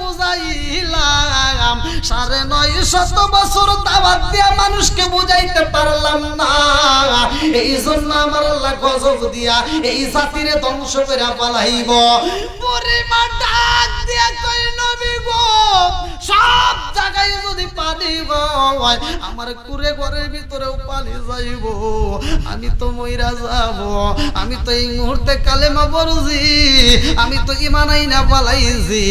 বুঝাইলাম 950 বছর দাওয়াত দিয়া মানুষকে বুঝাইতে পারলাম না, এই জন্য আমার আল্লাহ গজব দিয়া এই জাতিরে ধ্বংস করে পালাইব। পরিমা ডাক দিয়া কই নবী গো সব জায়গায় যদি পানি হয় আমার কুরে ঘরের ভিতরেও পানি যাইব, আমি তো মইরা যাব। আমি তো এই মুহূর্তে কালেমা পড়ছি, আমি তো ঈমান আইনা পালাইছি।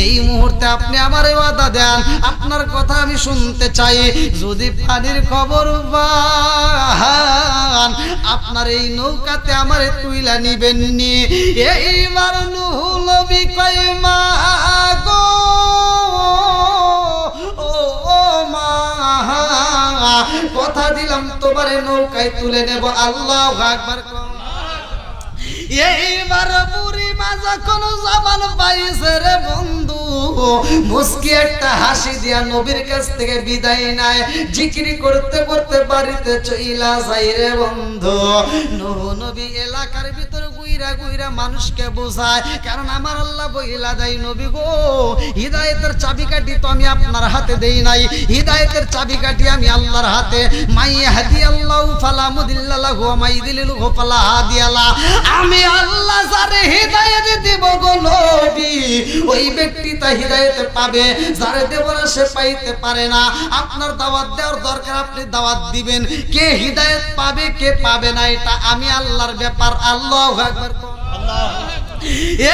এই মুহূর্তে আপনি আমারে ওয়াদা দেন, আপনার কথা আমি শুনতে চাই। যদি পানির খবর পান আপনার এই নৌকাতে আমারে তুইলা নিবেন নি। এইবার নূহ নবী কই মা গো ও মা কথা দিলাম তোমারে নৌকায় তুলে নেব। আল্লাহু আকবার কও। এইবার বুড়ি মা যখন জবান পাইছে রে বন্ধু, মুস্কি একটা হাসি দিয়া নবীর কাছ থেকে বিদায় নেয়, জিকির করতে করতে বাড়িতে চইলা যায় রে বন্ধু। নূহ নবী এলাকার ভিতরে গুইরা গুইরা মানুষকে বোঝায়। কারণ আমার আল্লাহ বইলা দেয় নবী গো, হিদায়াতের চাবিকাঠি তো আমি আপনার হাতে দেই নাই, হিদায়াতের চাবিকাঠি আমি আল্লাহর হাতে। মাই ইয়াহদিয়াল্লাহু ফালা মুদিল্লা লাহু ওয়া মাই ইউদ্লিলহু ফালা হাদিয়া লাহু। আমি আল্লাহ যারে হিদায়াত দেব গো নবী, ওই ব্যক্তি তা হিদায়াত পাবে, যারে দেব না সে পাইতে পারে না। আপনার দাওয়াত দেওয়ার দরকার, আপনি দাওয়াত দিবেন। কে হিদায়াত পাবে কে পাবে না এটা আমি আল্লাহর ব্যাপার। আল্লাহু আকবার।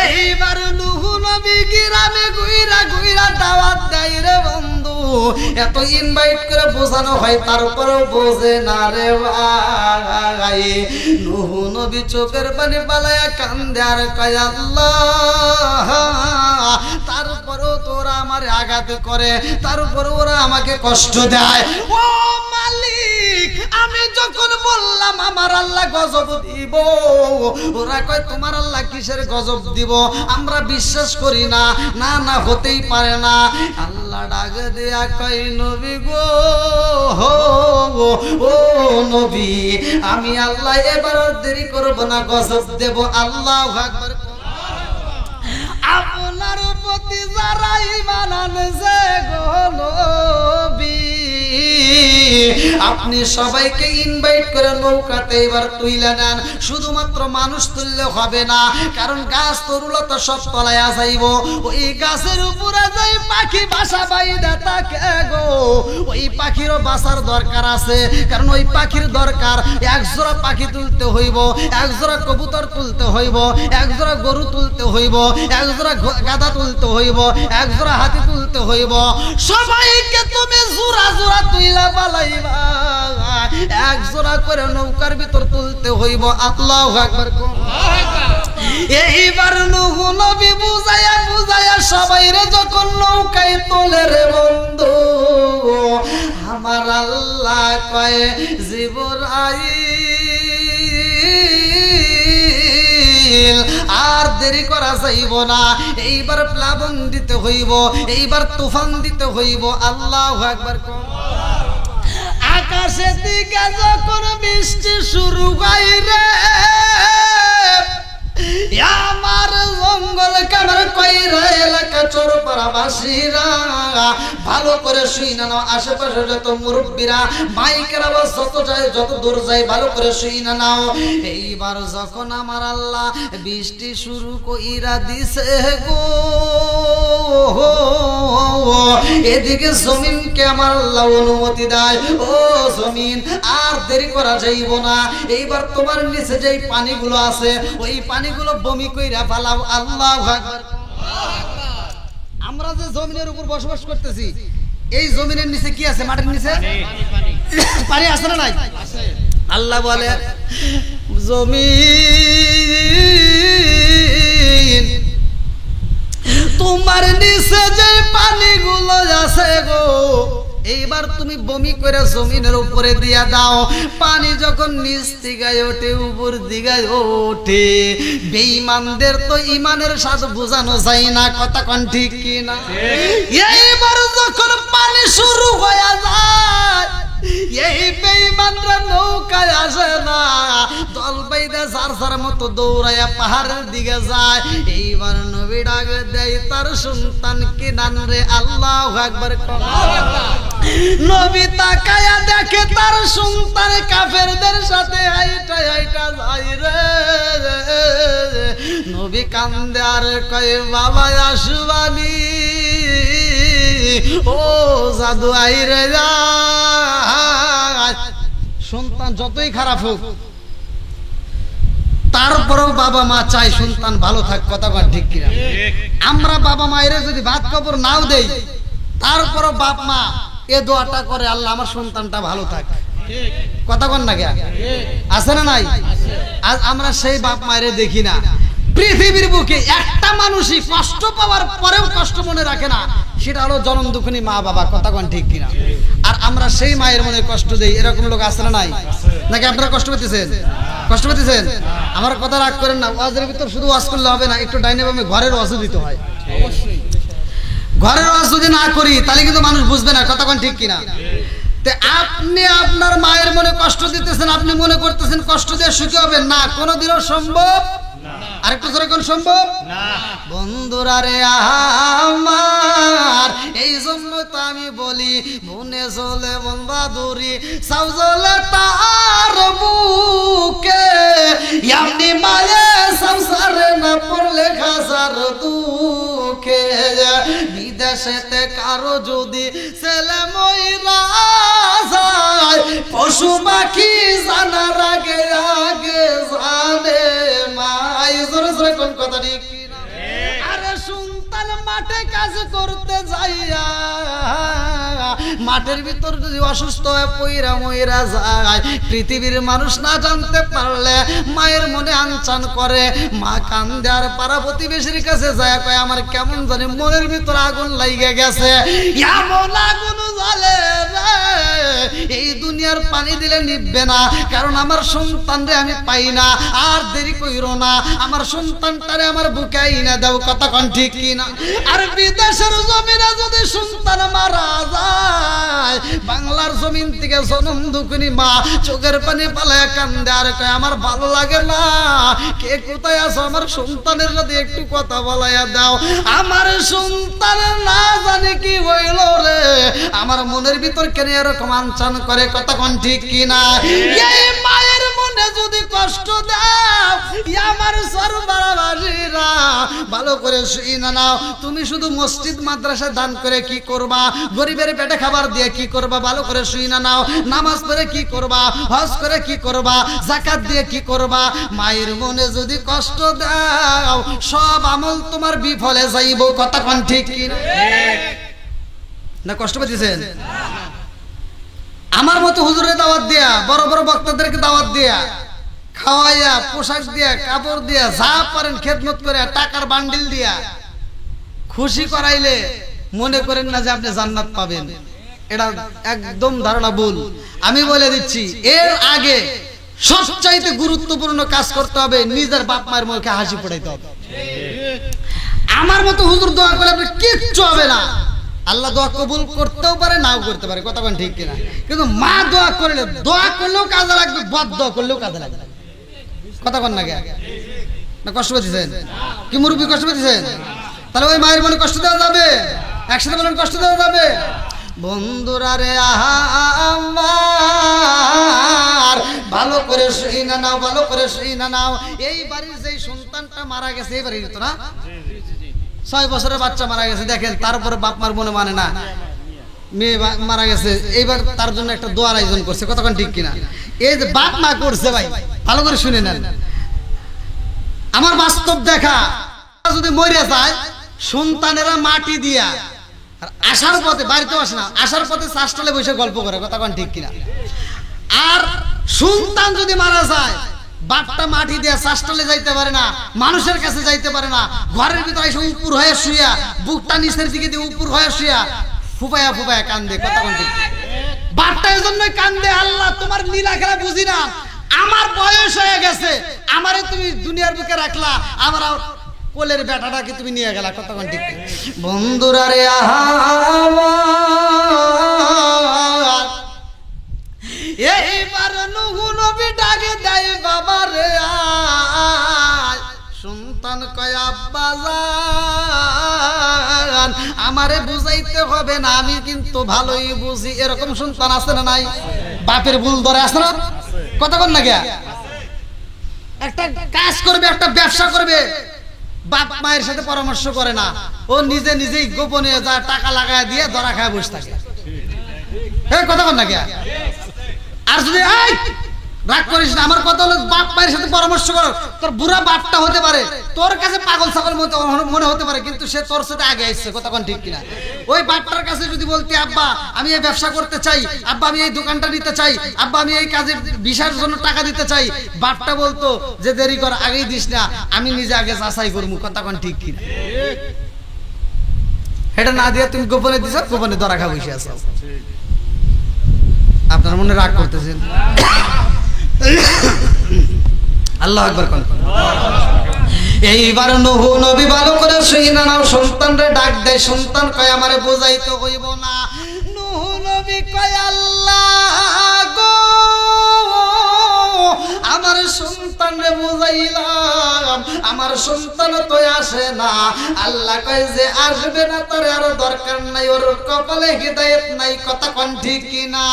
এইবার নূহ নবী গ্রামে ঘুইরা ঘুইরা দাওয়াত দেয় রে বন্ধু। এত ইনভাইট করে বোঝানো হয় তারপরেও বোঝে না রে ভাই। নূহ নবী চোখের পানি পালায়া কান্দে আর কয় আল্লাহ, তারপরেও তোরা আমারে আঘাত করে, তারপরে ওরা আমাকে কষ্ট দেয়। ও মালিক, আমি যখন বললাম আমার আল্লাহ গজব দিব, ওরা কয় তোমার আল্লাহ কিসের গজব দিব, আমরা বিশ্বাস করি না। না না, হতেই পারে না। আল্লাহ ডাক দেয়া কয় নবী গো, ও নবী, আমি আল্লাহ এবার দেরি করব না, গজব দেব। আল্লাহু আকবার। আপনার প্রতি যারা ঈমান আনছে গো নবী, আপনি সবাইকে ইনভাইট করে নৌকাতে এবার তুইলা নেন। শুধুমাত্র মানুষ তুললে হবে না, কারণ গাছ তরুলতা সব তলায়া যাইব। ওই গাছের উপরে যাই পাখি বাসা বাইদা থাকে গো, ওই পাখিরও বাসার দরকার আছে। কারণ ওই পাখির দরকার, এক জোড়া পাখি তুলতে হইব, এক জোড়া কবুতর তুলতে হইব, এক জোড়া গরু তুলতে হইব, এক জোড়া গাধা তুলতে হইব, এক জোড়া হাতি তুলতে হইব। সবাইকে তুমি জোড়া জোড়া তুইলা পালাইবা, এক জোড়া করে নৌকার ভিতর তুলতে হইব। আল্লাহু আকবার। এইবার নূহ নবী বুঝায়া বুঝায়া সবাইরে যখন নৌকায় তোলে রে বন্ধু, আমার আল্লাহ কয় জিবরাইল, আর দেরি করা যাইব না, এইবার প্লাবন দিতে হইব, এইবার তুফান দিতে হইব। আল্লাহু আকবার। আকাশের দিকে যখন বৃষ্টি শুরু হয় রে, আমার জঙ্গল কামার কইরা এলাকা চরপাড়াবাসীরা ভালো করে শুই না নাও। আশেপাশে যত মুরব্বীরা মাইকের আওয়াজ যত যায়, যত দূর যায়, ভালো করে শুই না নাও। এইবার যখন আমার আল্লাহ বৃষ্টি শুরু কইরা দিছে গো, এদিকে জমিনকে আমার আল্লাহ অনুমতি দেয়, ও জমিন আর দেরি করা যাইব না, এইবার তোমার নিচে যেই পানিগুলো আছে ওই পানিগুলো বমি কইরা ফালাও। আল্লাহু আকবার। আমরা যে জমিনের উপর বসবাস করতেছি, এই জমিনের নিচে কি আছে? মাটির নিচে পানি আছে না নাই? আল্লাহ বলে জমিন তোমার নিচে যে পানিগুলো আছে গো, এইবার তুমি বমি করে জমিনের উপরে দিয়া দাও। পানি যখন নিচ দিগায় ওঠে, উপর দিগায় ওঠে, বেঈমানদের তো ইমানের স্বাদ বোঝানো যায় না। কথা কোন ঠিক কি না? এইবার যখন পানি শুরু হয়ে যায়, এই বেঈমানরা নৌকায় আসে না, দল বাইদা যার যার মতো দৌড়াইয়া পাহাড়ের দিকে যায়। এইবার নবী ডাক দেয় তার সন্তান কিনান রে। আল্লাহু আকবার। নবী তাকায়া দেখে তার সন্তান কাফেরদের সাথে হাইটা হাইটা যায় রে। নবী কান্দে আর কয় বাবা আসবানি, ও জাদু আইরে যা। সন্তান যতই খারাপ হোক, তারপরেও বাবা মা চাই সন্তান ভালো থাক। কথা বল ঠিক কিনা? আমরা বাবা মায়ের যদি ভাত কাপড় নাও দেই, তারপরও বাপ মা এ দোয়াটা করে, আল্লাহ আমার সন্তানটা ভালো থাক। কথা বল না? আছে না নাই? আজ আমরা সেই বাপ মায়ের দেখি না। পৃথিবীর বুকে একটা মানুষই কষ্ট পাওয়ার পরেও কষ্ট মনে রাখে না, সেটা হলো জনম দুঃখিনী মা বাবা। কথা কোন ঠিক কিনা? আর আমরা সেই মায়ের মনে কষ্ট দেই, এরকম লোক আছে না নাই? নাকি আপনারা কষ্ট পেতেছেন? কষ্ট পেতেছেন? আমার কথা রাগ করেন না। ওয়াজের ভিতর শুধু ওয়াজ করলে হবে না, একটু ডাইনে বামে ঘরের ওয়াজও দিতে হয়। ঘরের ওয়াজ যদি না করি তাহলে কিন্তু মানুষ বুঝবে না। কথা কোন ঠিক কিনা? আপনি আপনার মায়ের মনে কষ্ট দিতেছেন, আপনি মনে করতেছেন কষ্ট দিয়ে সুখী হবেন না, কোনোদিনও সম্ভব আরেকটু জোরে কোন সম্ভব না বন্ধুরা রে আমার এই জন্য তো আমি বলি মনে চলে মন বাদুরি সাউ জ্বলে তার বুকে এমনি মায়ে সংসারে না পড়লে খাসার দুঃখে বিদেশেতে কারো যদি ছেলে মইরা যায় পশু পাখি জানার আগে আগে জানে মাই জোরে জোরে কোন কথা ঠিক কিনা আরে সন্তান মাঠে কাজ করতে যাইয়া মাঠের ভিতর যদি অসুস্থ হয়ে পইরা মইরা যায় পৃথিবীর মানুষ না জানতে পারলে মায়ের মনে আনচান করে মা কান্দে আর পাড়া প্রতিবেশীর কাছে যায় কয় আমার কেমন জানি মনের ভিতর আগুন লাইগে গেছে এমন আগুন জ্বলে রে এই দুনিয়ার পানি দিলে নিভবে না কারণ আমার সন্তানরে আমি পাই না আর দেরি কইরো না আমার সন্তানটারে আমার বুকে আইনা দাও কথা কোন ঠিক কিনা আর বিদেশের জমিনে যদি সন্তান মারা যায় বাংলার জমিন থেকে জনম দুঃখিনী মা চোখের পানি পালায় কান্দে আর কয় আমার ভালো লাগে না কে কোথায় আছো আমার সন্তানের যদি একটু কথা বলাইয়া দাও আমার সন্তান না জানে কি হইল রে আমার মনের ভিতর কেন এরকম আনচান করে কথা কোন ঠিক কিনা এই মায়ের মনে যদি কষ্ট দাও আমার সর্ববাসীরা ভালো করে শুই না নাও তুমি শুধু মসজিদ মাদ্রাসা দান করে কি করবা গরিবের পেটে খাবার দিয়ে কি করবা ভালো করে শুই না নাও নামাজ পড়ে কি করবা হজ করে কি করবা যাকাত দিয়ে কি করবা মায়ের মনে যদি কষ্ট দাও সব আমল তোমার বিফলে যাইব কথা কোন ঠিক কি না কষ্ট পাচ্ছেন আমার মতো হুজুরের দাওয়াত দিয়া বড় বড় বক্তাদেরকে দাওয়াত দিয়া খাওয়াইয়া পোশাক দিয়া কাপড় দিয়া যা পারেন খেদমত করে টাকার বান্ডিল দিয়া খুশি করাইলে মনে করেন না যে আপনি জান্নাত পাবেন এটা একদম ধারণা ভুল আমি বলে দিচ্ছি এর আগে সবচাইতে গুরুত্বপূর্ণ কাজ করতে হবে নিজের বাপ মায়ের মুখে হাসি ফোটাইতে হবে আমার মতো হুজুর দোয়া করলে আপনি কিচ্ছু হবে না আল্লাহ দোয়া কবুল করতেও পারে নাও করতে পারে কথা কোন ঠিক কিনা কিন্তু মা দোয়া করলেও কাজে লাগবে বদ দোয়া করলেও কাজে লাগবে কথা কোন না না কষ্ট পেয়েছেন কি মুরব্বী কষ্ট পেয়েছেন তাহলে ওই মায়ের মনে কষ্ট দেওয়া যাবে একসাথে বলেন কষ্ট দেওয়া যাবে বন্ধুরা রে আমার ভালো করে শুই না নাও ভালো করে শুই না নাও এই বাড়ির যেই সন্তানটা মারা গেছে এই বাড়ির তো না 6 বছরের বাচ্চা মারা গেছে দেখেন তারপরে বাপ মার মনে মানে না মেয়ে মারা গেছে এইবার তার জন্য একটা দোয়ার আয়োজন করছে কতক্ষণ ঠিক কিনা এই যে বাপ মা করছে ভাই ভালো করে শুনে নেন আমার বাস্তব দেখা যদি মরে যায় সন্তানেরা মাটি দিয়া আর আসার পথে বাড়িতেও আসে না আসার পথে চাষটালে বসে গল্প করে কতক্ষণ ঠিক কিনা আর সন্তান যদি মারা যায় বাপটা মাটি দিয়ে চাষটালে যাইতে পারে না মানুষের কাছে যাইতে পারে না ঘরের ভিতরে এসে উপর হয়ে শুয়া বুকটা নিচের দিকে দিয়ে উপর হয়ে শুয়া ফুপায়া ফুপায়া কান্দে কতক্ষণ ঠিক বাপটা এই জন্যই কান্দে আল্লাহ তোমার লীলা খেলা বুঝি না আমার বয়স হয়ে গেছে আমারে তুমি দুনিয়ার বুকে রাখলা আমার কোলের বেটাটাকে তুমি নিয়ে গেলা কতক্ষণ ঠিক বন্ধুরা রে এইবার নূহ নবী ডাকে দেয় বাবা রে সন্তান কয় আব্বা জান আমারে বুঝাইতে হবে না আমি কিন্তু ভালোই বুঝি এরকম সন্তান আছে না নাই বাপের ভুল ধরে আছে না কতক্ষণ না গিয়া একটা কাজ করবে একটা ব্যবসা করবে বাপ মায়ের সাথে পরামর্শ করে না ও নিজে নিজেই গোপনে যা টাকা লাগায় দিয়ে ধরা খায় বসে থাকে কতক্ষণ না গিয়া আর যদি রাগ করিস না আমার কথা হলো বাপ মায়ের সাথে পরামর্শ কর তোর বুড়া বাপটা হতে পারে তোর কাছে পাগল ছাগল মনে হতে পারে কিন্তু সে তোর সাথে আগে আসছে কতক্ষণ ঠিক কিনা ওই বাপটার কাছে যদি বলতে আব্বা আমি এই ব্যবসা করতে চাই আব্বা আমি এই দোকানটা নিতে চাই আব্বা আমি এই কাজের বিষয়ের জন্য টাকা দিতে চাই বাপটা বলতো যে দেরি কর আগেই দিস না আমি নিজে আগে যাচাই করবো কতক্ষণ ঠিক কিনা এটা না দিয়ে তুমি গোপনে দিছ গোপনে ধরা খা বসে আছো আপনার মনে রাগ করতেছেন আল্লাহু আকবার কোন এইবার নূহ নবী ভালো করে শুই না নাও সন্তানরে ডাক দেয় সন্তান কয় আমারে বুঝাইতে হইব না নূহ নবী কয় আল্লাহ গো আমার সন্তানরে বুঝাইলাম আমার সন্তান তো আসে না। আল্লাহ কয় যে আসবে না তার আর দরকার নাই, ওর কপালে হিদায়াত নাই। কথা কোন ঠিক কিনা?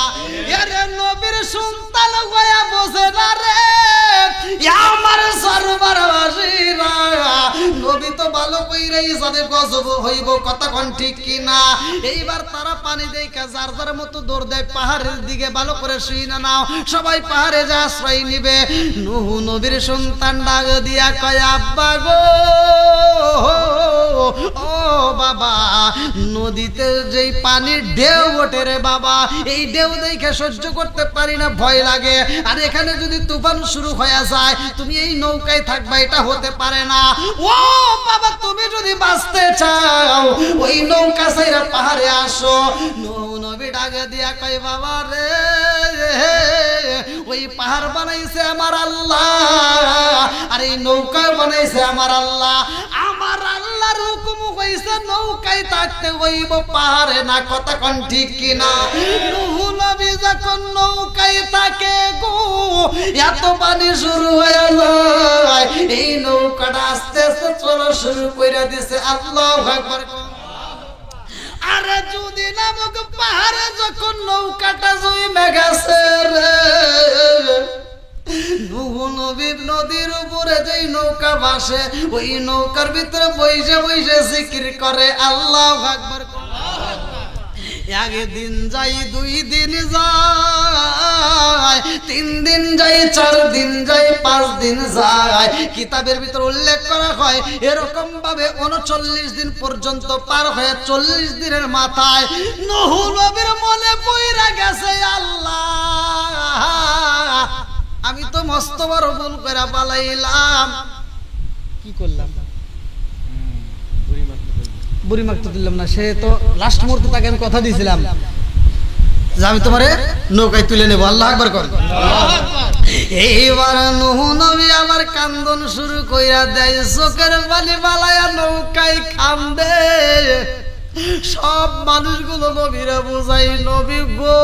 আরে নবীর সন্তান হইয়া বোঝে না রে আমার সর্ববাসীরা, নবী তো ভালো কইরাই জানে গজব হইব। কথা কোন ঠিক কিনা? এইবার তারা পানি দেখা যার যার মতো দৌড় দেয় পাহাড়ের দিকে। ভালো করে শুই না নাও, সবাই পাহাড়ে যা আশ্রয় নিবে। নূহ নবীর সন্তান ডাক দিয়া কয় আব্বা গো, ও বাবা, নদীতে যেই পানির ঢেউ ওঠে রে বাবা, এই ঢেউ দেখে সহ্য করতে পারি না, ভয় লাগে। আর এখানে যদি তুফান শুরু হয়ে যায়, তুমি এই নৌকায় থাকবা, এটা হতে পারে না। ও বাবা, তুমি যদি বাঁচতে চাও ওই নৌকা ছাইরা পাহাড়ে আসো। নূহ নবী ডাক দিয়া কয় বাবা রে, ওই পাহাড় বানাইছে আমার আল্লাহ, আর এই নৌকা বানাইছে আমার আল্লাহ। আমার আল্লাহর হুকুম হইছে নৌকায় থাকতে হইব, পাহাড়ে না। কথা কোন ঠিক কিনা? নূহ নবী যখন নৌকায় থাকে গো, এত পানি শুরু হয়ে যায়, এই নৌকাটা আস্তে আস্তে চলা শুরু কইরা দিছে। আল্লাহু আকবার। আরে যদি নামক পাহাড়ে যখন নৌকাটা জমে গেছে রে, নূহ নবীর নদীর উপরে যেই নৌকা ভাসে, ওই নৌকার ভিতরে বইসে বইসে জিকির করে আল্লাহু আকবার। একদিন যাই, 2 দিন যায়, 3 দিন যাই, 4 দিন যাই, 5 দিন যায়। কিতাবের ভিতর উল্লেখ করা হয় এরকম ভাবে 39 দিন পর্যন্ত পার হয়ে 40 দিনের মাথায় নূহ নবীর মনে পইরা গেছে আল্লাহ, আমি তো মস্ত বড় ভুল করে পালাইলাম। কি করলাম? বুড়ি মারতে দিলাম না। সে তো লাস্ট মুহূর্তে তাকে আমি কথা দিয়েছিলাম যে আমি তোমারে নৌকায় তুলে নেবো। আল্লাহ আকবার কর। এইবার নূহ নবী আমার কান্দন শুরু কইরা দেয়, চোখের পানি বালায়া নৌকায় কান্দে। সব মানুষগুলো নবীরা বুঝাই, নবী গো,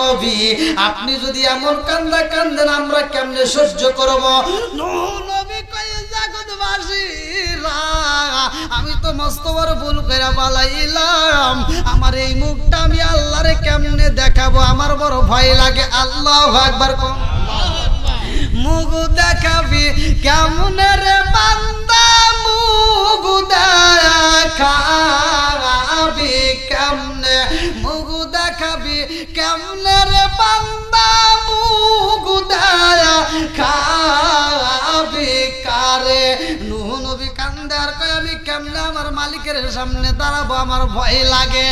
নবী আপনি যদি এমন কান্দা কান্দেন আমরা কেমনে সহ্য করব? নূহ নবী কয় জগৎবাসীরা, আমি তো মস্ত বড় ভুল করে পালাইলাম, আমার এই মুখটা আমি আল্লাহরে কেমনে দেখাবো, আমার বড় ভয় লাগে। আল্লাহু আকবার। মুখ দেখাবি কেমনে রে বান্দা, মুখ দেখাবি কেমনে, মুখ দেখাবি কেমনে রে বান্দা, মুখ দেখাবি কারে? নূহ নবী কান্দে আর কয় আমি কেমনে আমার মালিকের সামনে দাঁড়াবো, আমার ভয় লাগে।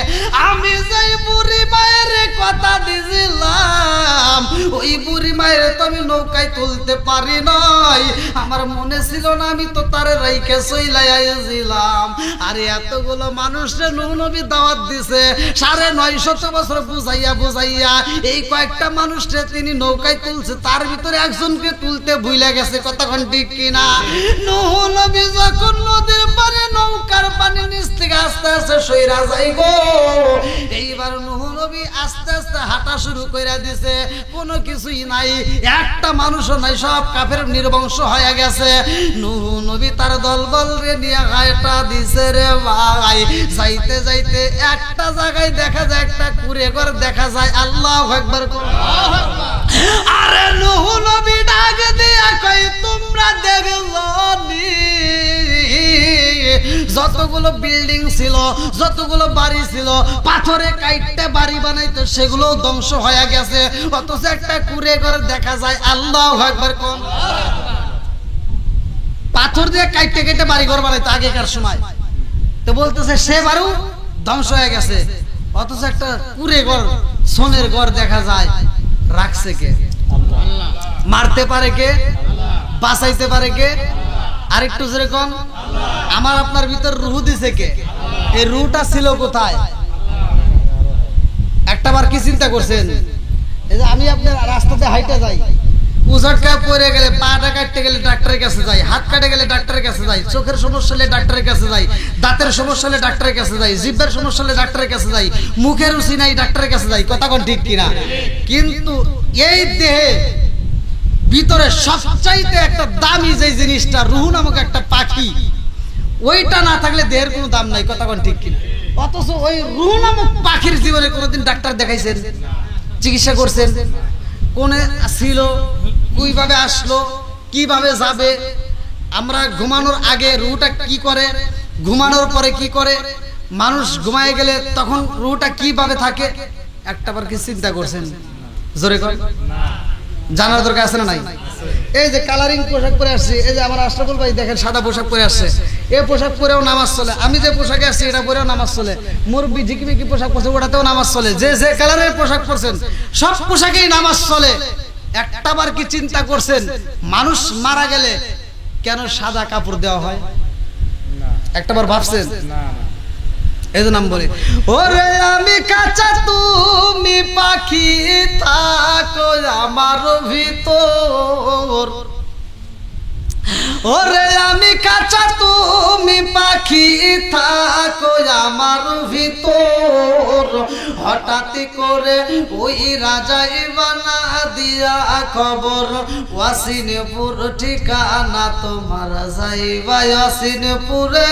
আমি যেই বুড়ি মায়ের কথা দিছিলাম, ওই বুড়ি মায়ের তো আমি নৌকায় তুলতে পারি নাই, আমার মনে ছিল না, আমি তো তারে রাইখে চইলাই আইছিলাম। আর এতগুলো মানুষরে নূহ নবী দাওয়াত দিছে, 950 বছর বুঝাইয়া বুঝাইয়া এই কয়েকটা মানুষরে তিনি নৌকায় তুলছে, তার ভিতরে একজনকে তুলতে ভুলে গেছে। কতক্ষণ ঠিক কিনা? নূহ নবী যখন নদীর পারে নৌকার পানি নিচ থেকে আস্তে আস্তে সইরা যাই গো, এইবার নূহ নবী আস্তে আস্তে হাঁটা শুরু কইরা দিছে। কোনো কিছুই নাই, একটা মানুষও নাই, সব কাফের নির্বংশ হয়ে গেছে। নূহ নবী তার দলবল রে নিয়ে হাঁটা দিছে রে ভাই। যাইতে যাইতে একটা জায়গায় দেখা যায় একটা কুঁড়ে ঘর দেখা যায়। আল্লাহু আকবার। আরে নূহ নবী ডাক দিয়া কই, তোমরা দেখলো যতগুলো বিল্ডিং ছিল, যতগুলো বাড়ি ছিল, পাথরে কাইটে বাড়ি বানাইতো, সেগুলো ধ্বংস হয়ে গেছে, অথচ একটা কুঁড়ে ঘর দেখা যায়। আল্লাহু আকবার। কোন পাথর দিয়ে কাইটে কেটে বাড়ি ঘর বানাইতো আগেকার সময়, তো বলতেছে সে বাড়িও ধ্বংস হয়ে গেছে, অথচ একটা কুঁড়ে ঘর, সোনের ঘর দেখা যায়। রাখছে কে? মারতে পারে কে? বাঁচাইতে পারে কে? আরেকটু যেরকম আমার আপনার ভিতর রুহ দিছে কে? এই রুহটা ছিল কোথায়? একটাবার কি চিন্তা করছেন? এই যে আমি আপনার রাস্তাতে হাইটে যাই, উজাটকা পড়ে গেলে, পাটা কাটতে গেলে ডাক্তারের কাছে যাই, হাত কাটে গেলে ডাক্তারের কাছে যাই, চোখের সমস্যা হলে ডাক্তারের কাছে যাই, দাঁতের সমস্যা হলে ডাক্তারের কাছে যাই, জিভের সমস্যা হলে ডাক্তারের কাছে যাই, মুখের রুচি নাই ডাক্তারের কাছে যাই। কথা কোন ঠিক কিনা? কিন্তু এই দেহে ভিতরে সবচাইতে একটা দামি যে জিনিসটা রুহু নামক একটা পাখি, ওইটা না থাকলে দেহের কোনো দাম নাই, কথা কোন ঠিক কিনা? অথচ ওই রুহু নামক পাখির জীবনে কোনোদিন ডাক্তার দেখাইছেন, চিকিৎসা করছেন? কোনে ছিল, কিভাবে আসলো, কিভাবে যাবে? আমরা ঘুমানোর আগে রুহটা কি করে, ঘুমানোর পরে কি করে, মানুষ ঘুমায় গেলে তখন রুহটা কিভাবে থাকে, একটাবার কি চিন্তা করছেন? জোরে কর। জানার দরকার আছে না নাই? এই যে কালারিং পোশাক পরে আসছি, এই যে আমার আশরাফুল ভাই দেখেন সাদা পোশাক পরে আসছে, এই পোশাক পরেও নামাজ চলে। আমি যে পোশাকে আসছি এটা পরেও নামাজ চলে। মুরব্বি ঝিকিমিকি পোশাক পরছে, ওটাতেও নামাজ চলে। যে যে কালারের পোশাক পরছেন সব পোশাকেই নামাজ চলে। একটাবার কি চিন্তা করছেন মানুষ মারা গেলে কেন সাদা কাপড় দেওয়া হয়? একটাবার ভাবছেন? এই যে নাম বলে, ওরে আমি কাঁচা তুমি পাখি থাকো আমার ভিতর, ওরে আমি কাঁচা তুমি পাখি থাকো আমার ভিতর, হঠাৎ করে ওই রাজাই বানা দিয়া খবর, ওয়াসিনপুর ঠিকানা তোমার যাইবা ওয়াসিনপুরে,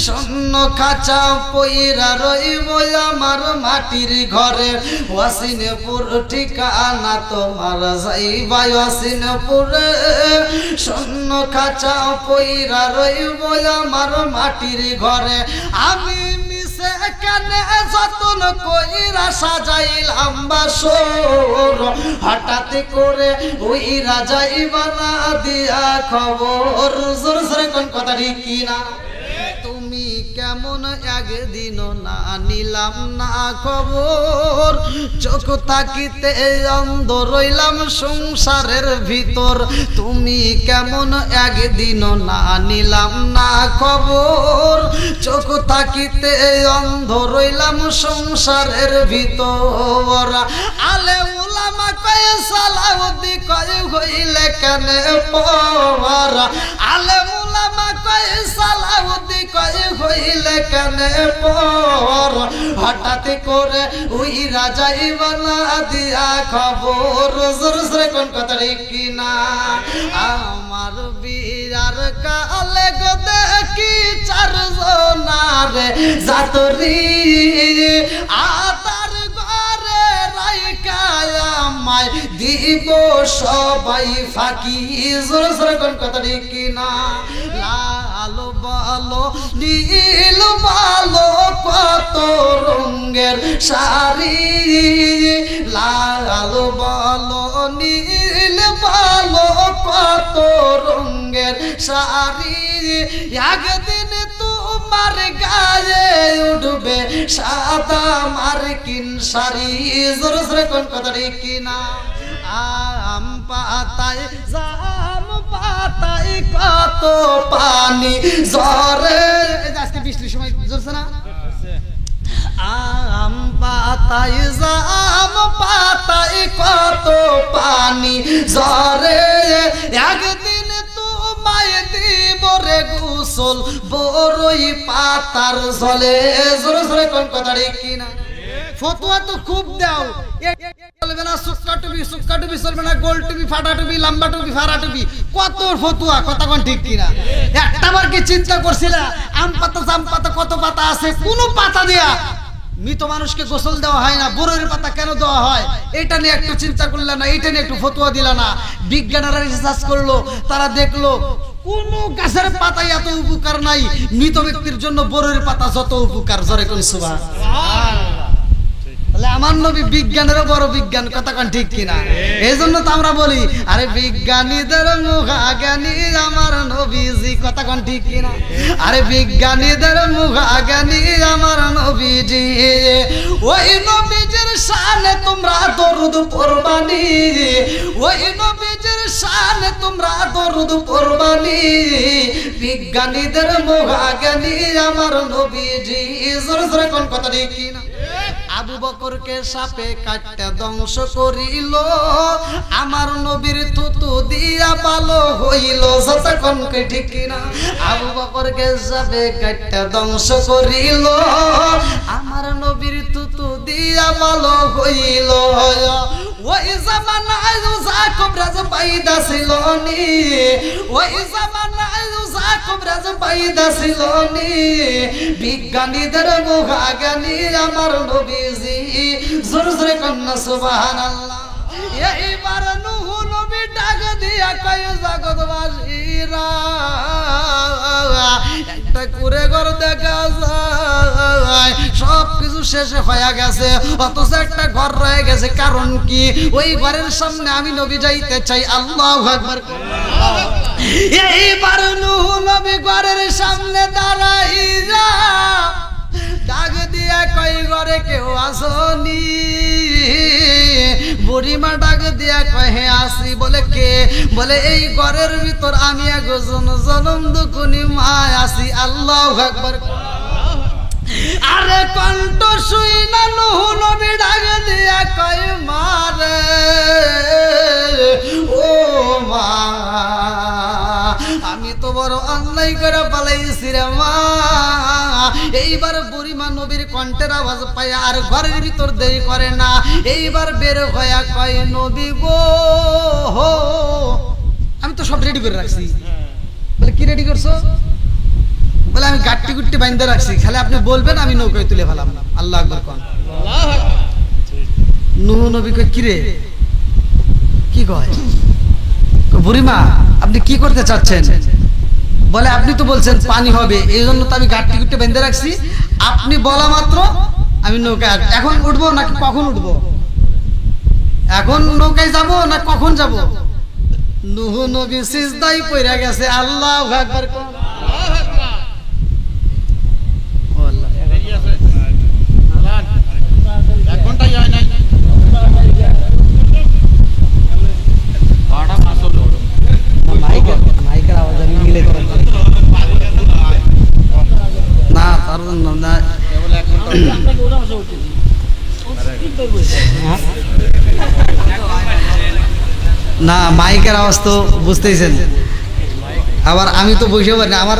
শূন্য খাঁচা পইরা রইব আমার মাটির ঘরে, ওয়াসিনপুর ঠিকানা তোমার যাইবা ওয়াসিনপুরে, শূন্য খাঁচা পইরা রইব আমার মাটির ঘরে। আমি মিশে কানে যতন কইরা সাজাইলাম বাসর, হঠাৎ করে ওই রাজাই বানা দিয়া খবর। জোর জোরে কোন কথা ঠিক কিনা? তুমি কেমন একদিন না নিলাম না খবর, চোখ তাকিতে অন্ধ রইলাম সংসারের ভিতর, তুমি কেমন একদিন না নিলাম না খবর, চোখ তাকিতে অন্ধ রইলাম সংসারের ভিতর। আলে উলামা কয়ে সালাউদ্দি কয়ে হইলে কেনে পর, আলে উলামা কয়ে সালাউদ্দি কয়ে হইলে কেনে পর, হঠাৎ করে ওই রাজাই বানা দিয়া খবর। জোর জোরে কোন কথা ঠিক কিনা? আমার বিয়ার কালে গো দেখি চারজনারে যাতরি, আতার ঘরে রাইকা আমায় দিব সবাই ফাঁকি। জোর জোরে কোন কথা ঠিক কিনা? লাল ভালো নীল ভালো কত রঙের শাড়ি, লাল ভালো নীল ভালো কত রঙের শাড়ি, একদিন তোমার গায়ে উঠবে সাদা মার্কিন শাড়ি। জোরে জোরে কোন কথা ঠিক কিনা? আম পাতায় জাম পাতায় কত পানি ঝরে, আজকে বৃষ্টির সময় ঝরছে না? আম পাতায় জাম পাতায় কত পানি ঝরে, একদিন তোমায় দিব রে গোসল বড়ই পাতার জলে। জোরে জোরে কোন কথা ঠিক কিনা? ফতুয়া তো খুব দাও, চলবে না সুক্কা টুপি চলবে না, গোল টুপি ফাটা টুপি লম্বা টুপি ফাড়া টুপি, কত ফতুয়া, কথা কোন ঠিক কিনা? একটাবার কি চিন্তা করছিলা আম পাতা জাম পাতা কত পাতা আছে, কোন পাতা দিয়া মৃত মানুষকে গোসল দেওয়া হয় না, বরের পাতা কেন দেওয়া হয় এটা নিয়ে একটু চিন্তা করলে না, এটা নিয়ে একটু ফতুয়া দিলা না? বিজ্ঞানীরা রিসার্চ করলো, তারা দেখলো কোন গাছের পাতায় এত উপকার নাই, মৃত ব্যক্তির জন্য বরের পাতা যত উপকার। জোরে কোন সুবহানাল্লাহ। তাহলে আমার নবী বিজ্ঞানেরও বড় বিজ্ঞান, কথা কোন ঠিক কিনা? এই জন্য তো আমরা বলি আরে বিজ্ঞানীদের মুখাজ্ঞানী আমার নবীজি, কথা কোন ঠিক কিনা? আরে বিজ্ঞানীদের মুখাজ্ঞানী আমার নবীজি, ওই নবীজির শানে তোমরা দরুদ পড়বানি, ওই নবীজির শানে তোমরা দরুদ পড়বানি, বিজ্ঞানীদের মুখাজ্ঞানী আমার নবীজি। জোরে জোরে কোন কথা ঠিক কিনা? আবু বকরকে সাপে কাটতে ধ্বংস করিল, আমার নবীর থুতু দিয়া ভালো হইল। যতক্ষণ ঠিক কিনা? আবু বকরকে সাপে কাটতে ধ্বংস করিল, আমার নবীর থুতু দিয়া ভালো হইল। ওই জামানায় রোজা কবরাজ পাইদা ছিলনি, ওই জামানায় রোজা কবরাজ পাইদা ছিলনি, বিজ্ঞানীদের মুখাজ্ঞানী আমার নবীজি, জোরে জোরে কন্যা সুবহানাল্লাহ। এইবার নূহ নবী ডাক দিয়া কয় জগৎবাসীরা একটা কুঁড়ে ঘর দেখা যায়, সব কিছু শেষ হয়ে গেছে অথচ একটা ঘর রয়ে গেছে, কারণ কি? ওই ঘরের সামনে আমি নবী যাইতে চাই। আল্লাহু আকবার। এইবার নূহ নবী ঘরের সামনে দাঁড়াইয়া ডাক দিয়া কই ঘরে কেউ আসনি? বুড়িমা ডাক দিয়া কয় হে আসি। বলে কে? বলে এই ঘরের ভিতর আমি একজন জনম দুকুনি মা আসি। আল্লাহু আকবার। আরে কণ্ঠ শুই না নূহ নবী ডাক দিয়া কয় মা রে, ও মা আমি তো বড় অন্যায় করে পালাইছি রে মা। এইবার বুড়িমা নবীর কণ্ঠের আওয়াজ পায় আর ঘরের ভিতর দেরি করে না, এইবার বের হইয়া কয় নবী গো, আমি তো সব রেডি করে রাখছি। বলে কি রেডি করছো? বলে আমি গাট্টি গুট্টি বাইন্ধে রাখছি, খালি আপনি বলবেন আমি নৌকায় তুলে ফেলাম। আল্লাহু আকবার কোন। নূহ নবী কয় কি রে, কি কয়? বুড়িমা আপনি কি করতে চাচ্ছেন? বলে আপনি তো বলছেন পানি হবে, এই জন্য তো আমি গাট্টি গুট্টি বেঁধে রাখছি, আপনি বলা মাত্র আমি নৌকায়। এখন উঠবো নাকি কখন উঠবো? এখন নৌকায় যাব না কখন যাব? নূহ নবী সিজদায় পড়ে গেছে। আল্লাহু আকবার। না তার জন্য না, না মাইকের আওয়াজ তো বুঝতেইছেন। আবার আমি তো বসে পারি না, আমার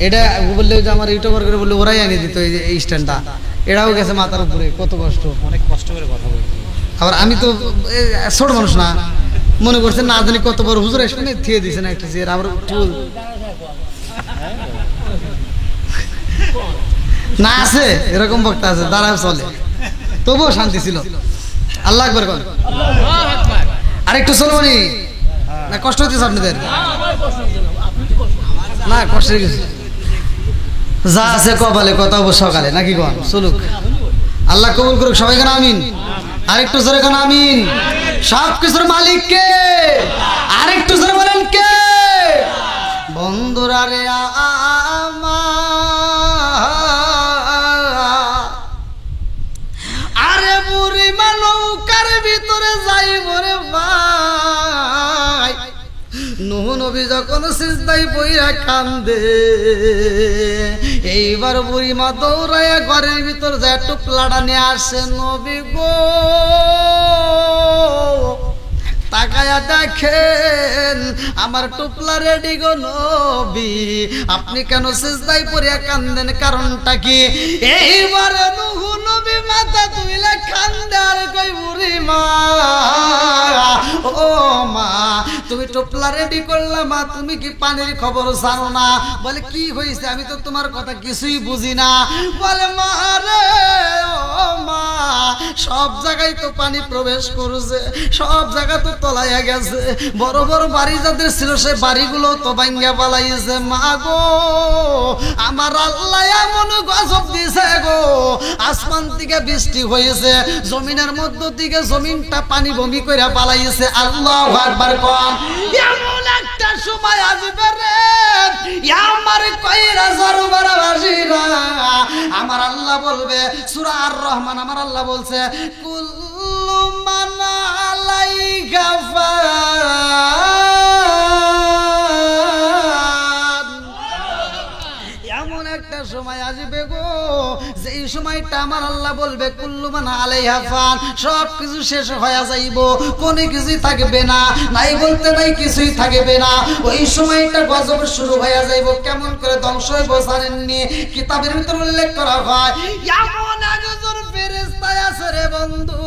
এটা বললে যে আমার ইউটিউবার করে বললে ওরাই এনে দিত এই স্ট্যান্ডটা, এটাও গেছে মাথার উপরে, কত কষ্ট, অনেক কষ্ট করে কথা বলছি। আবার আমি তো ছোট মানুষ না, মনে করছেন না জানি কত বড় হুজুর এসে থিয়ে দিয়েছে না একটা চেয়ার, আবার চুল না আছে এরকম বক্তা আছে, দাঁড়াও চলে, তবুও শান্তি ছিল। আল্লাহ আকবার কর। আরেকটু চলবো নি না? কষ্ট হচ্ছে আপনাদের? না কষ্ট কিছু যা আছে কপালে কথা হবো সকালে, নাকি কন? চলুক, আল্লাহ কবুল করুক। সবাই কেন আমিন? আরেকটু জোরে কেন আমিন? সব কিছুর মালিক কে? আরেকটু জোরে বলেন কে? বন্ধুরা রে আরে বুড়িমা নৌকার ভিতরে যাইব রে ভাই। নূহ নবী যখন সিজদায় পইরা কান্দে, এইবার বুড়িমা দৌড়াইয়া ঘরের ভিতর যায় টুকলাটা নিয়ে আসে। নবী গো তাকায়া দেখেন আমার টুপলা রেডি গো নবী, আপনি কেন সিজদায় পড়িয়া কান্দেন? কারণটা কি? এইবার নূহ নবী মাথা তুইলা কান্দে আর কই বুড়িমা, ও মা তুমি টুপলা রেডি করলা মা, তুমি কি পানির খবর জানো না? বলে কি হয়েছে? আমি তো তোমার কথা কিছুই বুঝি না। বলে মা রে, ও মা সব জায়গায় তো পানি প্রবেশ করছে, সব জায়গা তো তলাইয়া গেছে, বড় বড় বাড়ি যাদের ছিল সে বাড়িগুলো তো ভাঙ্গা পালাইছে। মা গো আমার আল্লাহ এমন গজব দিছে গো, আসমান থেকে বৃষ্টি হয়েছে, জমিনের মধ্য থেকে জমিনটা পানি বমি করে পালাইছে। আল্লাহু আকবার কোন। এমন একটা সময় আসবে রে আমার কইরা জরবারবাসীরা, আমার আল্লাহ বলবে সূরা আর রহমান, আমার আল্লাহ বলছে কুল্লু মান আলাইকা ফান। এমন একটা সময় আসবে গো, যেই সময়টা আমার আল্লাহ বলবে কুল্লু মান আলাইহা ফান, সব কিছু শেষ হয়ে যাইব, কোনো কিছুই থাকবে না, নাই বলতে নাই কিছুই থাকবে না। ওই সময়টা গজব শুরু হয়ে যাইব। কেমন করে ধ্বংস হইব জানেননি? কিতাবের ভিতর উল্লেখ করা হয় এমন একজন ফেরেশতা আছে রে বন্ধু,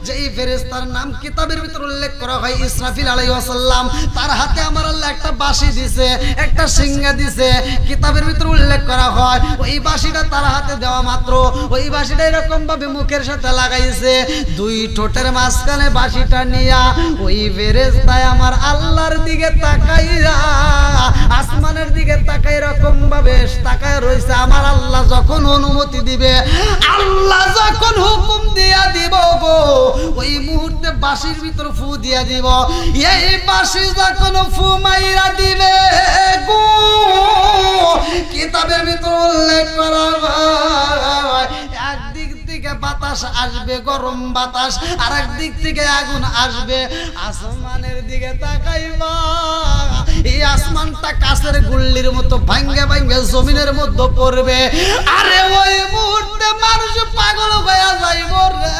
যেই ফেরেশতার নাম কিতাবের ভিতর উল্লেখ করা হয় ইসরাফিল আলাইহিস সালাম, তার হাতে আমার আল্লাহ একটা বাঁশি দিছে, একটা সিংহা দিছে। কিতাবের ভিতর উল্লেখ করা হয় ওই বাঁশিটা তার হাতে দেওয়া মাত্র ওই বাঁশিটা এরকম ভাবে মুখের সাথে লাগাইছে, দুই ঠোঁটের মাঝখানে বাঁশিটা নিয়া ওই ফেরেশতায় আমার আল্লাহর দিকে তাকাইয়া আসমানের দিকে তাকাই এরকম ভাবে তাকায় রইছে। আমার আল্লাহ যখন অনুমতি দিবে, আল্লাহ যখন হুকুম দিয়া দিব গো, ওই মুহূর্তে বাঁশির ভিতর ফু দিয়া দিব। এই বাঁশি যখন ফু মাইরা দিবে গো, কিতাবের ভিতর উল্লেখ করা হয় একদিক থেকে বাতাস আসবে, গরম বাতাস, আর একদিক থেকে আগুন আসবে। আসমানের দিকে তাকাইবা, এই আসমানটা কাছের গুল্লির মতো ভাঙ্গে ভাঙ্গে জমিনের মধ্যে পড়বে। আরে ওই মুহূর্তে মানুষ পাগল হয়ে যাইব রে।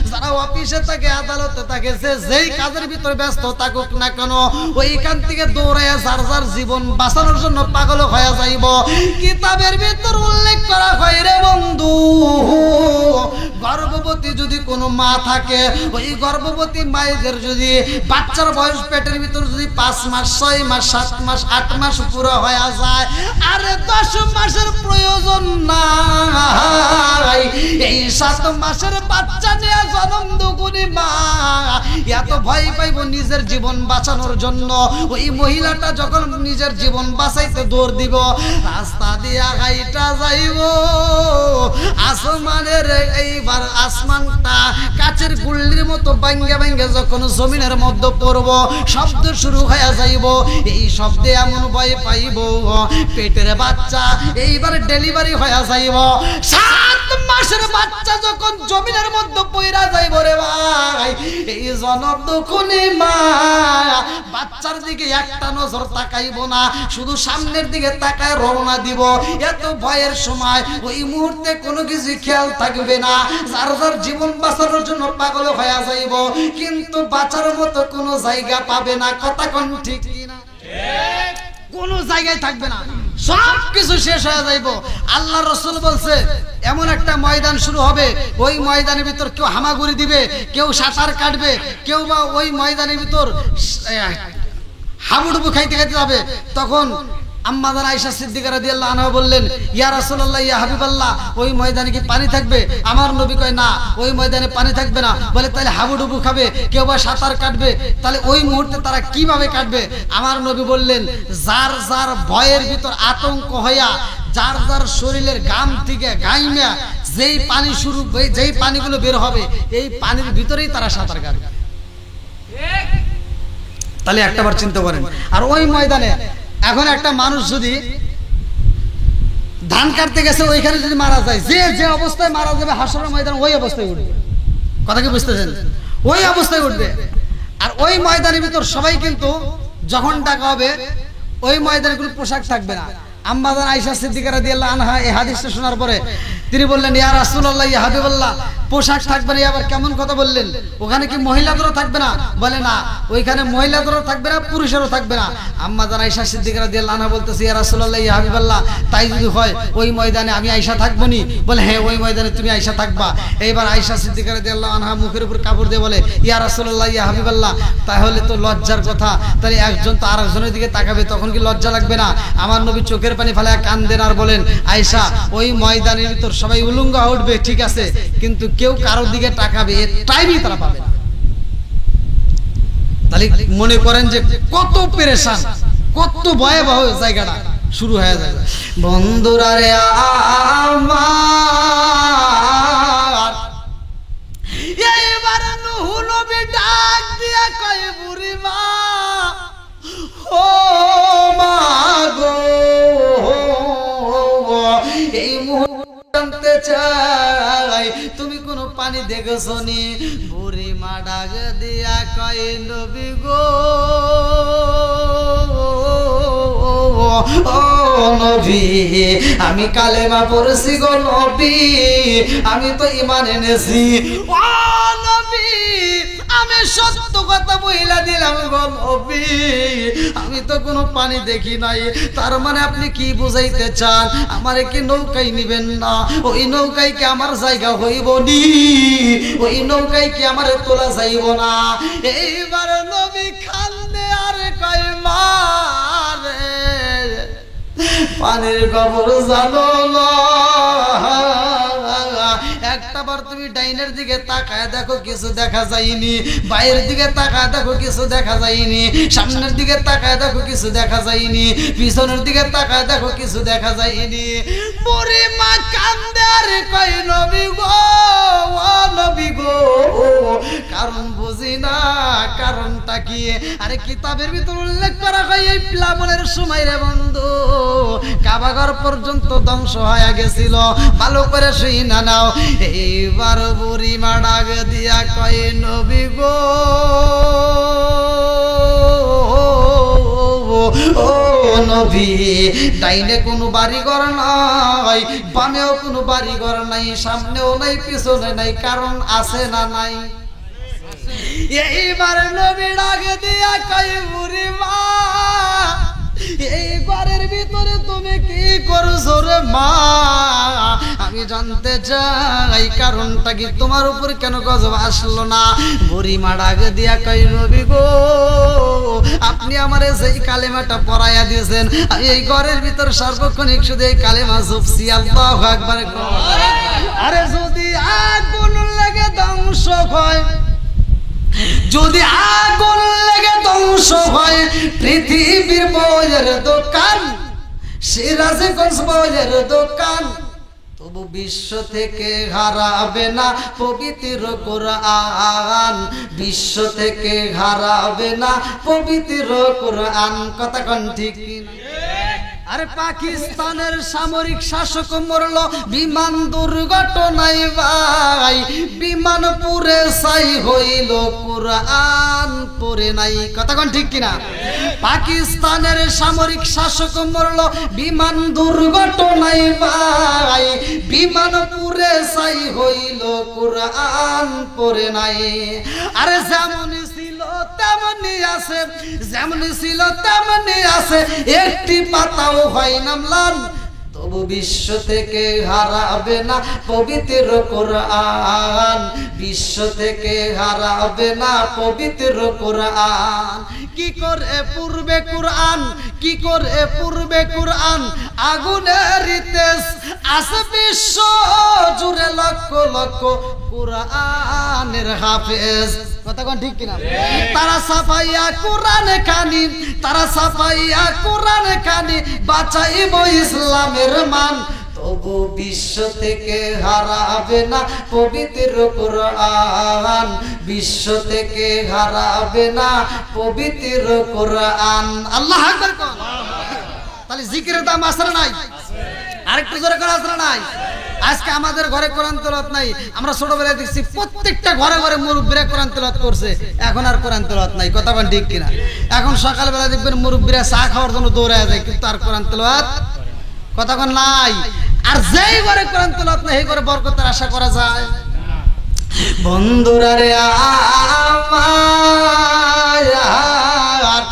যারা অফিসে থাকে, আদালতে থাকে, যেই কাজের ভিতরে ব্যস্ত থাকুক না কেন, ওইখান থেকে দৌড়াইয়া যার যার জীবন বাঁচানোর জন্য পাগল হয়ে যাইব। কিতাবের ভিতর উল্লেখ করা হয় রে বন্ধু, গর্ভবতী যদি কোনো মা থাকে, ওই গর্ভবতী মায়েদের যদি বাচ্চার বয়স পেটের ভিতর যদি 5 মাস 6 মাস 7 মাস 8 মাস পুরো হয়ে যায়, আরে 10 মাসের প্রয়োজন নাই। এই 7 মাসের বাচ্চা নিয়ে জন্ম দুগুনি মা এত ভয় পাইব নিজের জীবন বাঁচানোর জন্য। ওই মহিলাটা যখন নিজের জীবন বাঁচাইতে দৌড় দিব, রাস্তা দিয়ে গাইটা যাইব আসমানের, এইবার আসমানটা কাচের গুল্লির মতো ভাঙ্গে ভাঙ্গে যখন জমিনের মধ্যে পড়ব, শব্দ শুরু হয়ে যাইব। এই শব্দে এমন ভয় পাইব, পেটের বাচ্চা এইবার ডেলিভারি হয়ে যাইব। 7 মাসের বাচ্চা যখন জমিনের মধ্যে পইরা যাইব রে ভাই, এই জনম দুঃখনি মা বাচ্চার দিকে একটা নজর তাকাইব না, শুধু সামনের দিকে তাকায় রওনা দিব। এত ভয়ের সময় ওই মুহূর্তে কোনো কিছু খেয়াল থাকবে না, যার যার জীবন বাঁচানোর জন্য পাগল হয়ে যাইব, কিন্তু বাঁচার মতো কোনো জায়গা পাবে না। কথা কোন ঠিক কিনা? কোনো জায়গায় থাকবে না, সব কিছু শেষ হয়ে যাইব। আল্লাহ রাসূল বলছে এমন একটা ময়দান শুরু হবে, ওই ময়দানের ভিতর কেউ হামাগুড়ি দিবে, কেউ সাঁতার কাটবে, কেউ বা ওই ময়দানের ভিতর হাবুডুবু খাইতে খাইতে যাবে। তখন আম্মা জান আয়েশা সিদ্দিকা রাদিয়াল্লাহু আনহা বললেন, ইয়া রাসূলুল্লাহ, ইয়া হাবিবাল্লাহ, ওই ময়দানে কি পানি থাকবে? আমার নবী কয় না, ওই ময়দানে পানি থাকবে না। বলে তাহলে হাবুডুবু খাবে, কেউ বা সাঁতার কাটবে, তাহলে ওই মুহূর্তে তারা কিভাবে কাটবে? আমার নবী বললেন, যার যার ভয়ের ভিতর আতঙ্ক হইয়া, যার যার শরীরের গাম থেকে গাইমা যেই পানি শুরু, যেই পানিগুলো বের হবে, এই পানির ভিতরেই তারা সাঁতার কাটবে। তাহলে একটাবার চিন্তা করেন। আর ওই ময়দানে এখন একটা মানুষ যদি ধান কাটতে গেছে, ওইখানে যদি মারা যায়, যে যে অবস্থায় মারা যাবে হাসরের ময়দান ওই অবস্থায় উঠবে। কথা কি বুঝতেছেন? ওই অবস্থায় উঠবে। আর ওই ময়দানের ভিতর সবাই কিন্তু যখন ডাকা হবে, ওই ময়দানে কোনো পোশাক থাকবে না। আম্মা জান আয়েশা সিদ্দিকা রাদিয়াল্লাহু আনহা এই হাদিসটা শোনার পরে তিনি বললেন, ইয়া রাসূলুল্লাহ, ইয়া হাবিবাল্লাহ, পোশাক থাকবে না, আবার কেমন কথা বললেন? ওখানে কি মহিলাদেরও থাকবে না? বলে না, ওইখানে মহিলাদেরও থাকবে না, পুরুষেরও থাকবে না। আম্মা জান আয়েশা সিদ্দিকা রাদিয়াল্লাহু আনহা বলতেছে, ইয়া রাসূলুল্লাহ, ইয়া হাবিবাল্লাহ, তাই যদি হয় ওই ময়দানে আমি আয়েশা থাকবো নি? বলে হ্যাঁ, ওই ময়দানে তুমি আয়েশা থাকবা। এইবার আয়েশা সিদ্দিকা রাদিয়াল্লাহু আনহা মুখের উপর কাপড় দিয়ে বলে, ইয়া রাসূলুল্লাহ, ইয়া হাবিবাল্লাহ, তাহলে তো লজ্জার কথা, তাহলে একজন তো আরেকজনের দিকে তাকাবে, তখন কি লজ্জা লাগবে না? আমার নবী চোখের পানি ফেলে কান্দেন আর বলেন, আয়েশা, ওই ময়দানের ভিতর সবাই উলঙ্গ উঠবে, ঠিক আছে, কিন্তু কেউ কারোর দিকে তাকাবে এর টাইমই তারা পাবে না। তাহলে মনে করেন যে কত পেরেশান, কত ভয়াবহ জায়গাটা শুরু হয়ে যাবে। বন্ধুরা রে আমার, এইবার নূহ নবী ডাক দিয়া কয়, বুড়ি মা, ও মা গো, এই মুহূর্তে জানতে চাই তুমি কোন পানি দেখেছো নি? বুড়ি মা ডাক দিয়া কয়, নবী গো, ও নবী, আমি কালেমা পড়ছি গো নবী, আমি তো ঈমান এনেছি। ও নবী, আমি সত্য কথা বইলা দিলাম গো নবী, আমি তো কোনো পানি দেখি নাই। তার মানে আপনি কি বুঝাইতে চান? আমারে কি নৌকায় নিবেন না? ওই নৌকায় কি আমার জায়গা হইব নি? ওই নৌকায় কি আমার তোলা যাইব না? এইবার নবী কান্দে আর কয় মারে পানির খবর জানো না। একটাবার তুমি ডাইনের দিকে তাকায় দেখো কিছু দেখা যায়নি, বাইরের দিকে তাকায় দেখো কিছু দেখা যায়নি, সামনের দিকে তাকায় দেখো কিছু দেখা যায়নি, পিছনের দিকে তাকায় দেখো কিছু দেখা যায়নি। বুড়ি মা কান্দে আর কয় নবী গো, ও নবী গো, কারণ বুঝি না কারণটা কি। আরে কিতাবের ভিতর উল্লেখ করা হয় এই প্লাবনের সময় রে বন্ধু কাবাঘর পর্যন্ত ধ্বংস হয়ে গেছিল। ভালো করে শুই না নাও। এইবার বুড়ি মা ডাক দিয়া কয় নবী গো, ও নবী, ডাইনে কোনো বাড়িঘর নাই, বামেও কোনো বাড়িঘর নাই, সামনেও নাই, পিছনে নাই, কারণ আছে না নাই? এইবার নবী ডাক দিয়া কয় বুড়ি মা, এই ঘরের ভিতরে তুমি কি করছো রে মা? আমি জানতে চাই কারণটা কি, তোমার উপর কেন গজব আসলো না? বুড়ি মা ডাক দিয়া কয় নবী গো, আপনি আমারে সেই কালেমাটা পড়াইয়া দিয়েছেন, আমি এই ঘরের ভিতর সার্বক্ষণিক শুধু এই কালেমা জপছি। আল্লাহু আকবার। আরে যদি আগুন লেগে ধ্বংস হয়, যদি আগুন লেগে ধ্বংস হয় পৃথিবীর বইয়ের দোকান, সিরাজগঞ্জ বইয়ের দোকান, তবু বিশ্ব থেকে হারাবে না পবিত্র কোরআন, বিশ্ব থেকে হারাবে না পবিত্র কোরআন। কথা কোন ঠিক কিনা? আরে পাকিস্তানের সামরিক শাসক মরল বিমান দুর্ঘটনায় ভাই, বিমান পুরে ছাই হইল, কোরআন পড়ে নাই। কথা কোন ঠিক কিনা? পাকিস্তানের সামরিক শাসক মরল বিমান দুর্ঘটনায় ভাই, বিমান পুরে ছাই হইল, কোরআন পড়ে নাই। আরে যেমনই ছিল তেমনি আছে, যেমনি ছিল তেমনি আছে, একটি পাতাও হয় না ম্লান, তবু বিশ্ব থেকে হারাবে না পবিত্র কোরআন, বিশ্ব থেকে হারাবে না পবিত্র কোরআন। কি করে পূর্বে কোরআন, কি করে পূর্বে কোরআন, আগুনের তেজ আছে বিশ্ব জুড়ে লক্ষ লক্ষ কোরআনের হাফেজ। কথা কোন ঠিক কিনা? তারা সাফাইয়া কোরআন খানি, তারা সাফাইয়া কোরআন খানি, বাঁচাইব ইসলামের মান, তবু বিশ্ব থেকে হারাবে না পবিত্র কোরআন, বিশ্ব থেকে হারাবে না পবিত্র কোরআন। আল্লাহ আকবার। তাহলে জিকিরের দাম আসলে নাই? আরেকটু জোরে করে আসলে নাই? আজকে আমাদের ঘরে কোরআন তেলাওয়াত নাই। আমরা ছোটবেলায় দেখছি প্রত্যেকটা ঘরে ঘরে মুরব্বিরা কোরআন তেলাওয়াত করছে, এখন আর কোরআন তেলাওয়াত নাই। কথা বলেন ঠিক কিনা? এখন সকালবেলা দেখবেন মুরব্বিরা চা খাওয়ার জন্য দৌড়ায় যায়, কিন্তু আর কোরআন তেলাওয়াত কথা কোন নাই। আর যেই ঘরে কোরআন তেলাওয়াত নাই সেই ঘরে বরকতের আশা করা যায়? বন্ধুরা রে আমার,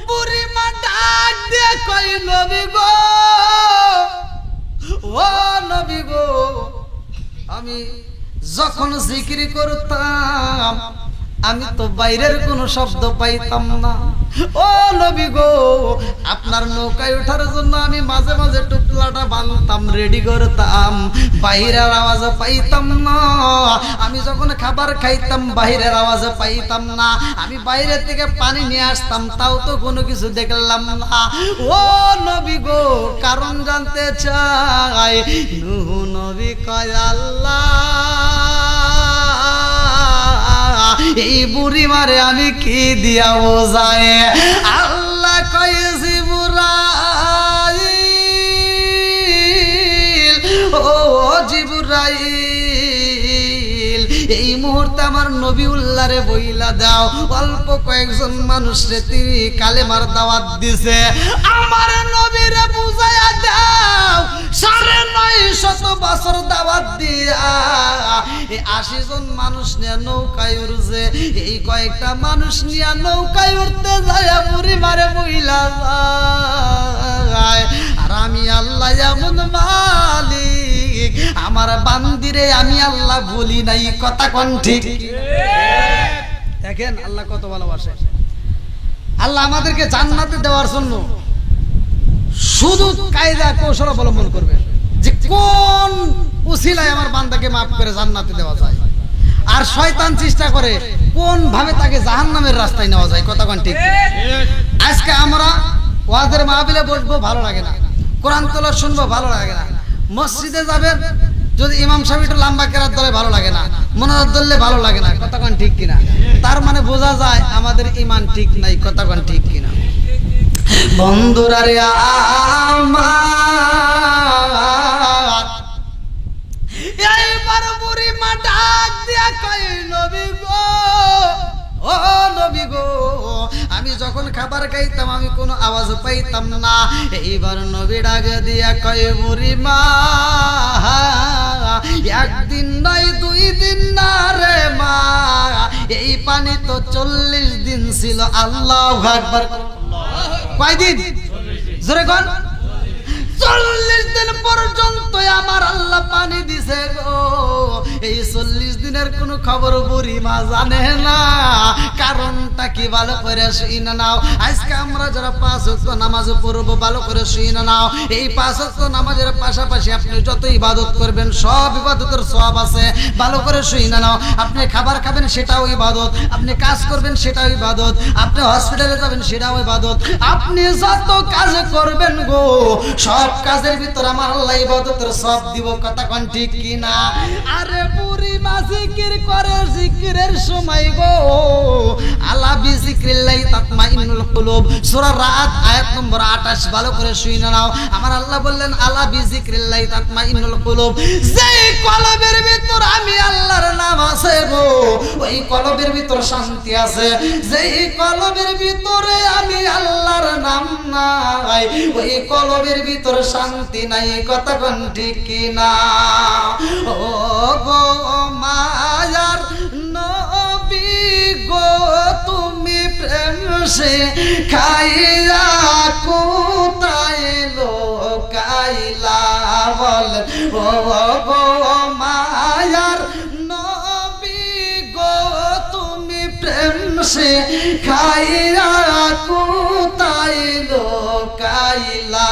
বুড়ি মা ডাক দিয়ে কই নবী গো, ও নবী গো, আমি যখন জিকির করতাম আমি তো বাইরের কোনো শব্দ পাইতাম না। ও নবী গো, আপনার নৌকায় ওঠার জন্য আমি মাঝে মাঝে টুপলাটা বাঁধতাম, রেডি করতাম, বাইরের আওয়াজ পাইতাম না। আমি যখন খাবার খাইতাম বাইরের আওয়াজ পাইতাম না। আমি বাইরের থেকে পানি নিয়ে আসতাম, তাও তো কোনো কিছু দেখলাম না। ও নবী গো, কারণ জানতে চাই। নূহ নবী কয় আল্লাহ, এই বুড়ি মারে আমি কি দিয়া বোঝাই? আল্লাহ কয় জিবরাইল, ও জিবরাইল, এই মুহূর্তে আমার নবীউল্লাহরে বইলা দাও, অল্প কয়েকজন মানুষরে তিনি কালেমার দাওয়াত দিছে, আমার নবীরে বুঝাইয়া দাও ৯৫০ বছর দাওয়াত দিয়া এই 80 জন মানুষ নিয়ে নৌকায় উঠছে। এই কয়েকটা মানুষ নিয়ে নৌকায় উঠতে যায় বুড়ি মারে বইলা যায়। আর আমি আল্লাহ এমন মালিক, আমার বান্দিরে আমি আল্লাহ বলি নাই, কথা কোন ঠিক? দেখেন আল্লাহ কত ভালোবাসে। আল্লাহ আমাদেরকে জান্নাতে দেওয়ার জন্য শুধু কায়দা কৌশল অবলম্বন করবে যে কোন উসিলায় আমার বান্দাকে মাফ করে জান্নাতে দেওয়া যায়। আর শয়তান চেষ্টা করে কোন ভাবে তাকে জাহান্নামের রাস্তায় নেওয়া যায়, কথা কোন ঠিক? আজকে আমরা ওয়াজের মাহফিলে বসবো, ভালো লাগে না। কোরআন তেলাওয়াত শুনবো, ভালো লাগে না। মসজিদে যাবেন, যদি ইমাম সাহেব একটু লম্বা কেরাত ধরে ভালো লাগে না, মোনাজাত ধরলে ভালো লাগে না, কথা কোন ঠিক কিনা? তার মানে বোঝা যায় আমাদের ঈমান ঠিক নাই, কথা কোন ঠিক কিনা? বন্ধুরা রে আমার, এইবার বুড়ি মা ডাক দিয়া কই নবী গো, ও নবী গো, আমি যখন খাবার খাইতাম আমি কোনো আওয়াজ পাইতাম না। এইবার নবী ডাক দিয়া কই বুড়ি মা, একদিন নয় 2 দিন না রে মা, এই পানি তো 40 দিন ছিল। আল্লাহু আকবার। কয়দিন? জোরে কোন? 40 দিন পর্যন্ত আমার আল্লাহ পানি দিছে গো। এই 40 দিনের কোন খবর বুড়ি মা জানে না। কারণটা কি ভালো করে শুনে নাও। আজকে আমরা যারা 5 ওয়াক্ত নামাজ পড়ব, ভালো করে শুনে নাও। এই 5 ওয়াক্ত নামাজের পাশাপাশি আপনি যত ইবাদত করবেন সব ইবাদতের সওয়াব আছে, ভালো করে শুনে নাও। আপনি খাবার খাবেন সেটাও ইবাদত, আপনি কাজ করবেন সেটাও ইবাদত, আপনি হসপিটালে যাবেন সেটাও ইবাদত, আপনি যত কাজ করবেন গো সব কাজের ভিতর আমার আল্লাহ ইবাদতের সওয়াব দিব, কথা কোন ঠিক কি না? আরে বুড়ি মা জিকির করে, জিকিরের সময় গো আলা বিজিক্রিল্লাহি তাতমাইন্নুল কুলুব, সূরা রাত আয়াত নম্বর 28 ভালো করে শুনে নাও। আমার আল্লাহ বললেন আলা বিজিক্রিল্লাহি তাতমাইন্নুল কুলুব, যেই কলবের ভিতর আমি আল্লাহর নাম আছে গো ওই কলবের ভিতর শান্তি আছে। যেই কলবের ভিতরে আমি আল্লাহর নাম নাই ওই কলবের ভিতর শান্তি নাই, কথা কোন ঠিক কি না? ও গো মায়ার নবী গো, তুমি প্রেম সে খাইয়া কোথায় লোকাইলা বল। ও গো মায়ার নবী গো, তুমি প্রেম সে খাইয়া কোথায় লোকাইলা।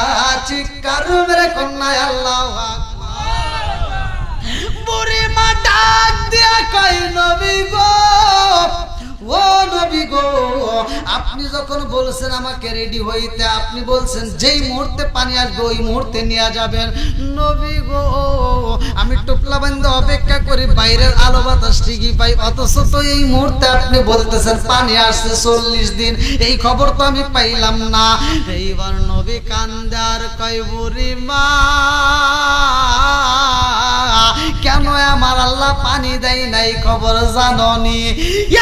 চিৎকার মেরে কন্যা আল্লাহু আকবার। বুড়ি মা ডাক দিয়া কই নবী গো, ও নবী গো, আপনি যখন বলছেন আমাকে রেডি হইতে, আপনি বলছেন যেই মুহূর্তে পানি আসবে ওই মুহূর্তে নিয়ে যাবেন। নবী গো, আমি টুপলা বান্ধে অপেক্ষা করি, বাইরের আলো বাতাস ঠিকই পাই, অথচ তো এই মুহূর্তে আপনি বলতেছেন পানি আসছে 40 দিন, এই খবর তো আমি পাইলাম না। এইবার নবী কান্দার কই বুড়ি মা, কেন আমার আল্লাহ পানি দেয় নাই খবর জাননি?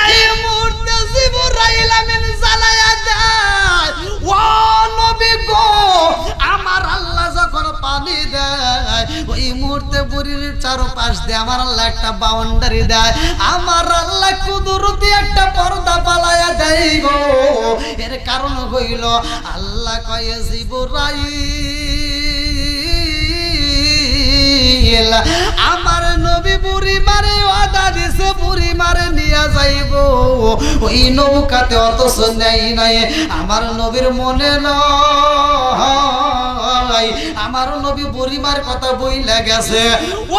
এই মুহূর্তে জিবরাইল আমিন জ্বালায়া দেয়। ও নবী গো, আমার আল্লাহ যখন পানি দেয় ওই মুহূর্তে বুড়ির চারপাশ দিয়ে আমার আল্লাহ একটা বাউন্ডারি দেয়, আমার আল্লাহ কুদরতি একটা পর্দা পালায়া দেয় গো। এর কারণ হইল আল্লাহ কয় জিবরাইল, আমার নবী বুড়ি মারে ওয়াদা দিছে, বুড়ি মারে নিয়ে যাইব ওই নৌকাতে, অথচ নেই নাই। আমার নবীর মনে নয়, আমার নবী বুড়ি মার কথা বইলা গেছে। ও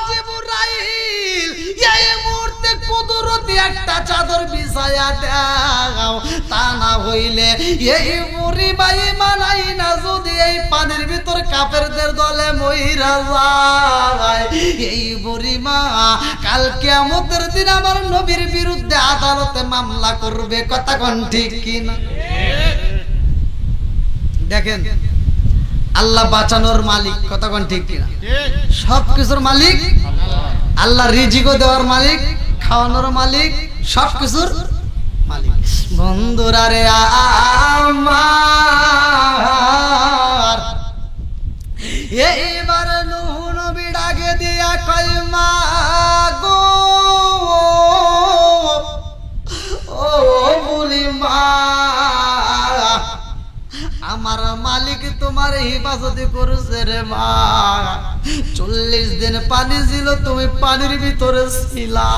জিবরাইল, এই মুহূর্তে কুদরতি একটা চাদর বিছায়া দাও, তা না হইলে এই বুড়ি মাই মানাই না, যদি এই পানির ভিতর কাফেরদের দলে মইরা যায়। এই বুড়ি মা কাল কিয়ামতের দিন আমার নবীর বিরুদ্ধে আদালতে মামলা করবে, কথা কোন ঠিক কি না? দেখেন আল্লাহ বাঁচানোর মালিক, কথা কোন ঠিক কি না? সবকিছুর মালিক আল্লাহ, রিজিকও দেওয়ার মালিক, খাওয়ানোর মালিক, সবকিছুর মালিক। বন্ধুরা রে আমার, এইবার নূহ নবী ডাকে দিয়া কই মা গো, হেফাজতি করেছে রে মা। 40 দিন পানি ছিল, তুমি পানির ভিতরে ছিলা।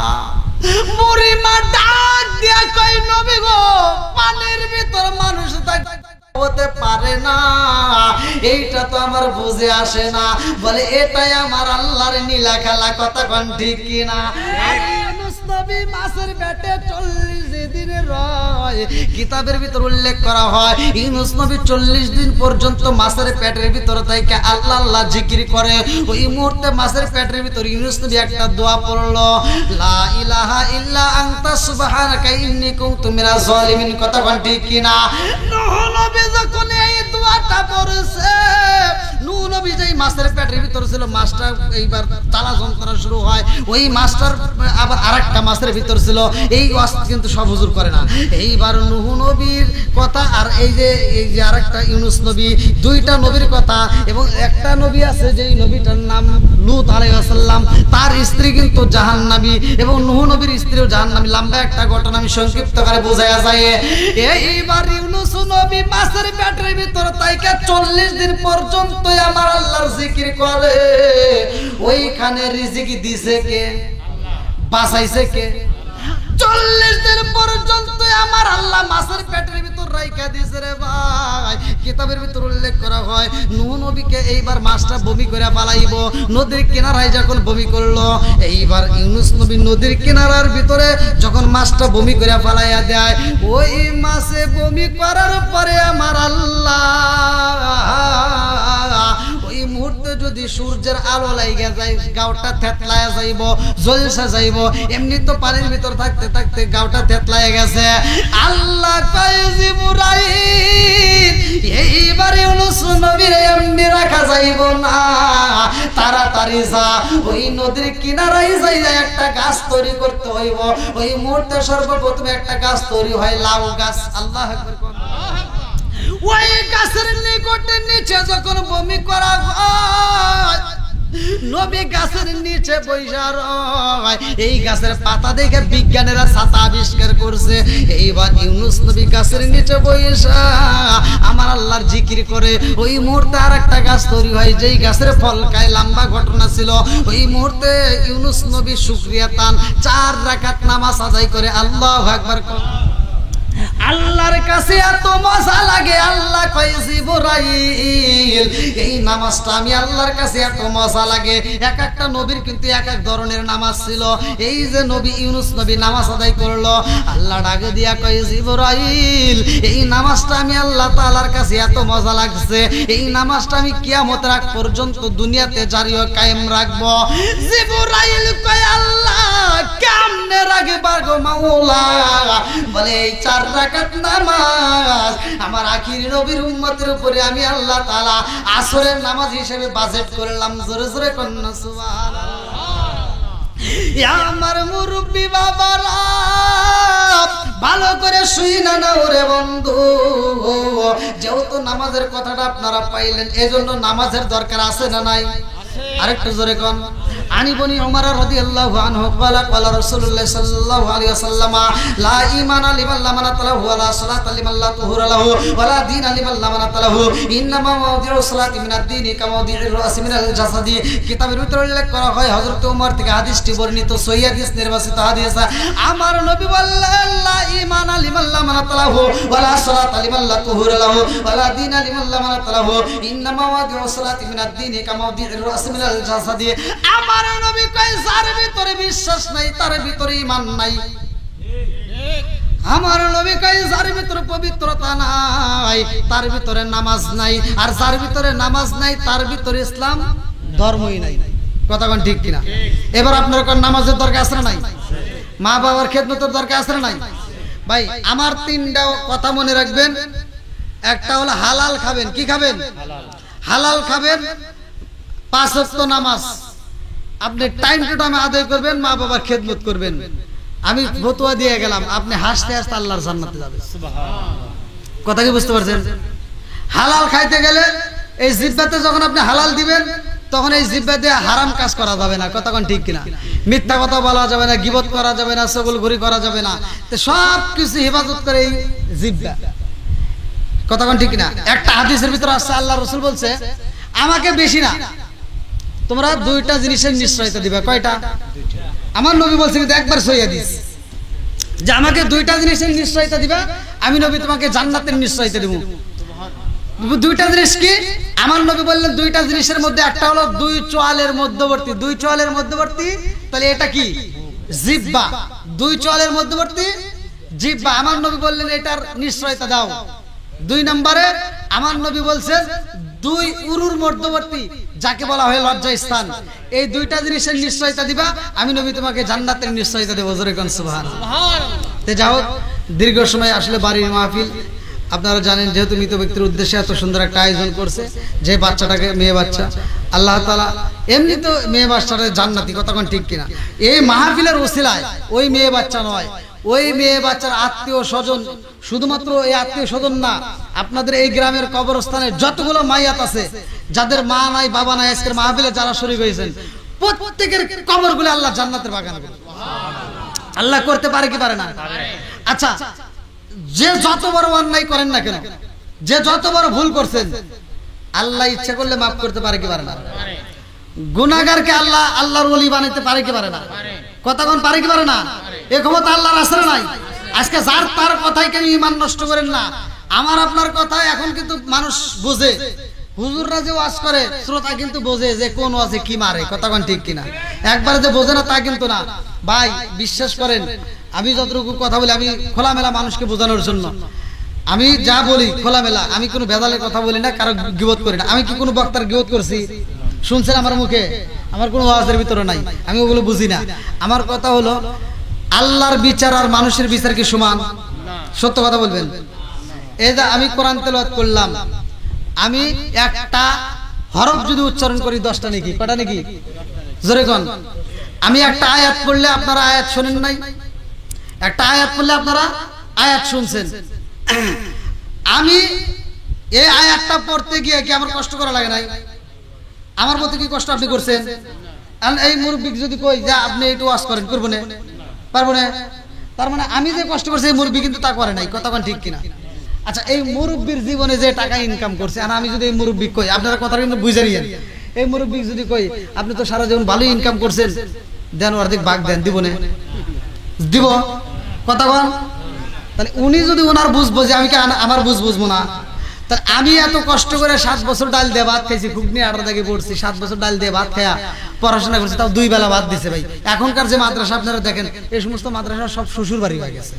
বুড়ি মা ডাক দিয়া কই নবী গো, পানির ভিতর মানুষ হতে পারে না, এইটা তো আমার বুঝে আসে না। বলে এটাই আমার আল্লাহর নীলা খেলা। কথা কোন ঠিক কিনা? নবী মাছের পেটে 40 দিন রয়। কিতাবের ভিতর উল্লেখ করা হয় ইউনূস নবী 40 দিন পর্যন্ত মাছের পেটের ভিতরে থেকে আল্লাহ আল্লাহ জিকির করে। ওই মুহূর্তে মাছের পেটের ভিতর ইউনূস নবী একটা দোয়া পড়লো, লা ইলাহা ইল্লা আনতা সুবহানাকা ইন্নী কুনতু মিনাজ জালিমিন। কথা কোন ঠিক কিনা? নূহ নবী যখন এই দোয়াটা পড়ছে, নূহ নবী যেই মাছের পেটের ভিতর ছিল, মাছটা এইবার চালা যন্ত্রণা শুরু হয়। ওই মাছটার আবার আরেকটা মাছের ভিতর ছিল। এই ওয়াজ কিন্তু সব হুজুর করে না। এইবার নূহ নবীর কথা আর এই যে আরেকটা ইউনূস নবী, দুইটা নবীর কথা। এবং একটা নবী আছে যেই নবীটার নাম লূত আলাইহিস সালাম, তার স্ত্রী কিন্তু জাহান্নামী এবং নূহ নবীর স্ত্রীও জাহান্নামী। লম্বা একটা ঘটনা, আমি সংক্ষিপ্ত করে বোঝায়া যায়। এইবার ইউনূস নবী মাছের পেটের ভিতর তাইকা 40 দিন পর্যন্ত আমার আল্লাহর জিকির করে। ওইখানে রিজিক দিছে কে? বাঁচাইছে কে? 40 দিন পর্যন্ত আমার আল্লাহ মাছের পেটের ভিতর রাইখা দিয়েছে রে ভাই। কিতাবের ভিতর উল্লেখ করা হয় নূহ নবীকে এইবার মাছটা বমি করে পালাইব। নদীর কিনারায় যখন বমি করলো, এইবার ইউনূস নবী নদীর কিনারার ভিতরে যখন মাছটা বমি করে পালাইয়া দেয়, ওই মাছে বমি করার পরে আমার আল্লাহ ওই মুহূর্তে যদি সূর্যের আলো লাইগা যায়, গাওটা থেতলায়া যাইব, জ্বলসা যাইব। এমনি তো পানির ভিতর থাকতে থাকতে গাওটা থেতলায়া গেছে। আল্লাহ কয় জিবরাইল, এইবার ইউনূস নবীর এমনি রাখা যাইব না, তাড়াতাড়ি যা ওই নদীর কিনারায় যাইয়া একটা গাছ তৈরি করতে হইব। ওই মুহূর্তে সর্বপ্রথম একটা গাছ তৈরি হয়, লাউ গাছ। আল্লাহু আকবার। ওই গাছের নিকটে নিচে যখন বমি করা হয়, নবী গাছের নিচে বইসা রয়। এই গাছের পাতা দেখে বিজ্ঞানীরা ছাতা আবিষ্কার করছে। এইবার ইউনূস নবী গাছের নিচে বইসা আমার আল্লাহর জিকির করে। ওই মুহূর্তে আর একটা গাছ তৈরি হয়, যেই গাছের ফল খায়। লম্বা ঘটনা ছিল। ওই মুহূর্তে ইউনূস নবী শুকরিয়া তান 4 রাকাত নামাজ আদায় করে। আল্লাহু আকবার। আল্লাহর কাছে এত মজা লাগে, আল্লাহ কয় জিবরাইল, এই নামাজটা আমি আল্লাহর কাছে এত মজা লাগে। এক একটা নবীর কিন্তু এক এক ধরনের নামাজ ছিল। এই যে নবী ইউনূস নবী নামাজ আদায় করলো, আল্লাহ ডাকে দিয়া কয় জিবরাইল, এই নামাজটা আমি আল্লাহ তাআলার কাছে এত মজা লাগছে, এই নামাজটা আমি কিয়ামতের আগ পর্যন্ত দুনিয়াতে জারি ও কায়েম রাখবো। জিবরাইল কয় আল্লাহ কেমনে রাখবা গো মাওলা? বলে এই 4 রাকাত নামাজ আমার আখির নবীর উম্মতের উপরে আমি আল্লাহ তাআলা আসরের নামাজ হিসেবে বাজেট করলাম। জোরে জোরে কন্যা সুবহানাল্লাহ। আমার মুরব্বি বাবারা ভালো করে শুই না না ওরে বন্ধু, যেহেতু নামাজের কথাটা আপনারা পাইলেন, এজন্য নামাজের দরকার আছে না নাই? আরেকটু জোরে কোন। আনি বনি উমর রাদিয়াল্লাহু আনহু ক্বালা ক্বালা রাসূলুল্লাহ সাল্লাল্লাহু আলাইহি ওয়াসাল্লাম লা ঈমানা লিমান লা মানাতা লাহু ওয়া লা সালাতা লিমান লা তুহুরা লাহু ওয়া লা দীনা লিমান লা মানাতা লাহু ইন্নামা মাওদিউস সালাতি মিনাদ দীনি কামাওদিউর রাসি মিনাল জাসাদি। কিতাবের ভিতরে উল্লেখ করা হয় হযরত ওমর থেকে হাদিসটি বর্ণিত, সহিহ হাদিস, নির্বাচিত হাদিস। আমার নবী বললেন লা ঈমানা লিমান লা মানাতা লাহু ওয়া লা সালাতা লিমান লা তুহুরা লাহু ওয়া লা দীনা লিমান লা মানাতা লাহু ইন্নামা মাওদিউস সালাতি মিনাদ দীনি কামাওদিউর রাসি মিনাল জাসাদি। আমার নবী কয় যার ভিতরে বিশ্বাস নাই তার ভিতরে ঈমান নাই। আমার নবী কয় যার ভিতরে পবিত্রতা নাই তার ভিতরে নামাজ নাই, আর যার ভিতরে নামাজ নাই তার ভিতরে ইসলাম ধর্মই নাই। কথা কোন ঠিক কিনা? এবার আপনার কোন নামাজের দরকার আছে না নাই? মা বাবার খেদমতের দরকার আছে না নাই? ভাই আমার 3টা কথা মনে রাখবেন। একটা হলো হালাল খাবেন। কি খাবেন? হালাল খাবেন। 5 ওয়াক্ত নামাজ আপনি টাইম টু টাইম আদায় করবেন, মা বাবার খেদমত করবেন। আমি ফতোয়া দিয়ে গেলাম, আপনি হাসতে হাসতে আল্লাহর জান্নাতে যাবেন। সুবহানাল্লাহ। কথা কি বুঝতে পারছেন? হালাল খাইতে গেলে এই জিহ্বাতে যখন আপনি হালাল দিবেন, তখন এই জিহ্বা দিয়ে হারাম কাজ করা যাবে না। কথা কোন ঠিক কিনা? মিথ্যা কথা বলা যাবে না, গীবত করা যাবে না, চগলখড়ি করা যাবে না। তো সব কিছু হেফাজত করে এই জিহ্বা। কথা কোন ঠিক কিনা? একটা হাদিসের ভিতরে আসছে, আল্লাহ রাসূল বলছে আমাকে বেশি না, তোমরা দুইটা জিনিসের নিশ্চয়তা দিবা। কয়টা? আমার নবী বলছে কিন্তু একবার সইয়া দিস যে আমাকে দুইটা জিনিসের নিশ্চয়তা দিবা, আমি নবী তোমাকে জান্নাতের নিশ্চয়তা দেব। দুইটা জিনিস কি? আমার নবী বললেন দুইটা জিনিসের মধ্যে একটা হলো দুই চোয়ালের মধ্যবর্তী। দুই চোয়ালের মধ্যবর্তী, তাহলে এটা কি? জিহ্বা। দুই চোয়ালের মধ্যবর্তী জিহ্বা। আমার নবী বললেন এটার নিশ্চয়তা দাও। দুই নম্বরে আমার নবী বলছেন দুই উরুর মধ্যবর্তী, যাকে বলা হয় লজ্জা স্থান। এই দুইটা জিনিসের নিশ্চয়তা দিবা, আমি নবী তোমাকে জান্নাতের নিশ্চয়তা দেব। জোরে কোন সুবহানাল্লাহ। তে যাও, দীর্ঘ সময় আসলে বাড়ির মাহফিল, আপনারা জানেন যেহেতু মৃত ব্যক্তির উদ্দেশ্যে এত সুন্দর একটা আয়োজন করছে, যে বাচ্চাটাকে, মেয়ে বাচ্চা, আল্লাহ তাআলা এমনি তো মেয়ে বাচ্চাটা জান্নাতি, কতক্ষণ ঠিক কিনা? এই মাহফিলের ওসিলায় ওই মেয়ে বাচ্চা নয়, ওই মেয়ে বাচ্চার আত্মীয় স্বজন, শুধুমাত্র এই আত্মীয় স্বজন না, আপনাদের এই গ্রামের কবরস্থানে যতগুলো মাইয়াত আছে, যাদের মা নাই বাবা নাই, আজকের মাহফিলে যারা শরীক হয়েছেন, প্রত্যেকের কবরগুলো আল্লাহ জান্নাতের বাগান করবে। আল্লাহ করতে পারে কি পারে না? আচ্ছা, যে যত বড় অন্যায় করেন না কেন, যে যত বড় ভুল করছেন, আল্লাহ ইচ্ছা করলে মাফ করতে পারে কি পারে না? গুনাহগারকে আল্লাহ আল্লাহর ওলি বানাইতে পারে কি পারে না? কতক্ষণ পারে কি পারে না? এই ক্ষমতা আল্লাহর আছে না নাই? আজকে যার তার কথাই কেন ঈমান নষ্ট করেন না। আমার আপনার কথা এখন কিন্তু মানুষ বোঝে, হুজুররা যে ওয়াজ করে শ্রোতা কিন্তু বোঝে যে কোন ওয়াজে কি মারে, কতক্ষণ ঠিক কিনা? একবারে যে বোঝে না তা কিন্তু না ভাই, বিশ্বাস করেন। আমি যতটুকু কথা বলি, আমি খোলামেলা মানুষকে বোঝানোর জন্য আমি যা বলি খোলামেলা, আমি কোনো ভেদালের কথা বলি না, কারো গীবত করি না। আমি কি কোনো বক্তার গীবত করছি? শুনছেন আমার মুখে? আমার কোনো ওয়াজের ভিতরে নাই, আমি ওগুলো বুঝি না। আমার কথা হলো আল্লাহর বিচার আর মানুষের বিচার কি সমান? সত্য কথা বলবেন। এই যে আমি কোরআন তেলাওয়াত করলাম, আমি একটা হরফ যদি উচ্চারণ করি 10টা নাকি? কটা নাকি? জোরে কোন। আমি একটা আয়াত পড়লে আপনারা আয়াত শুনেন নাই, একটা আয়াত পড়লে আপনারা আয়াত শুনছেন। আমি এই আয়াতটা পড়তে গিয়ে কি আমার কষ্ট করা লাগে নাই? আমার মতো কি কষ্ট আপনি করছেন? এই মুরব্বী যদি কই যে আপনি একটু ওয়াজ করেন, করবো না? পারবো না? তার মানে আমি যে কষ্ট করছি এই মুরব্বী কিন্তু তা করে নাই, কতক্ষণ ঠিক কিনা? আচ্ছা, এই মুরব্বীর জীবনে যে টাকা ইনকাম করছে, আর আমি যদি এই মুরব্বী কই, আপনারা কথা কিন্তু বুঝে নিয়েন, এই মুরব্বী যদি কই আপনি তো সারা জীবন ভালোই ইনকাম করছেন, দেন অর্ধেক ভাগ দেন, দিব না? দিব। কতক্ষণ? তাহলে উনি যদি ওনার বুঝবো যে আমি কি আমার বুঝবো না, তাহলে আমি এত কষ্ট করে 7 বছর ডাল দিয়ে ভাত খাইছি, খুবনি 18 থেকে পড়ছি, 7 বছর ডাল দিয়ে ভাত খায়া পড়াশোনা করছি, তাও 2 বেলা ভাত দিছে ভাই। এখনকার যে মাদ্রাসা আপনারা দেখেন, এই সমস্ত মাদ্রাসা সব শ্বশুর বাড়ি হয়ে গেছে,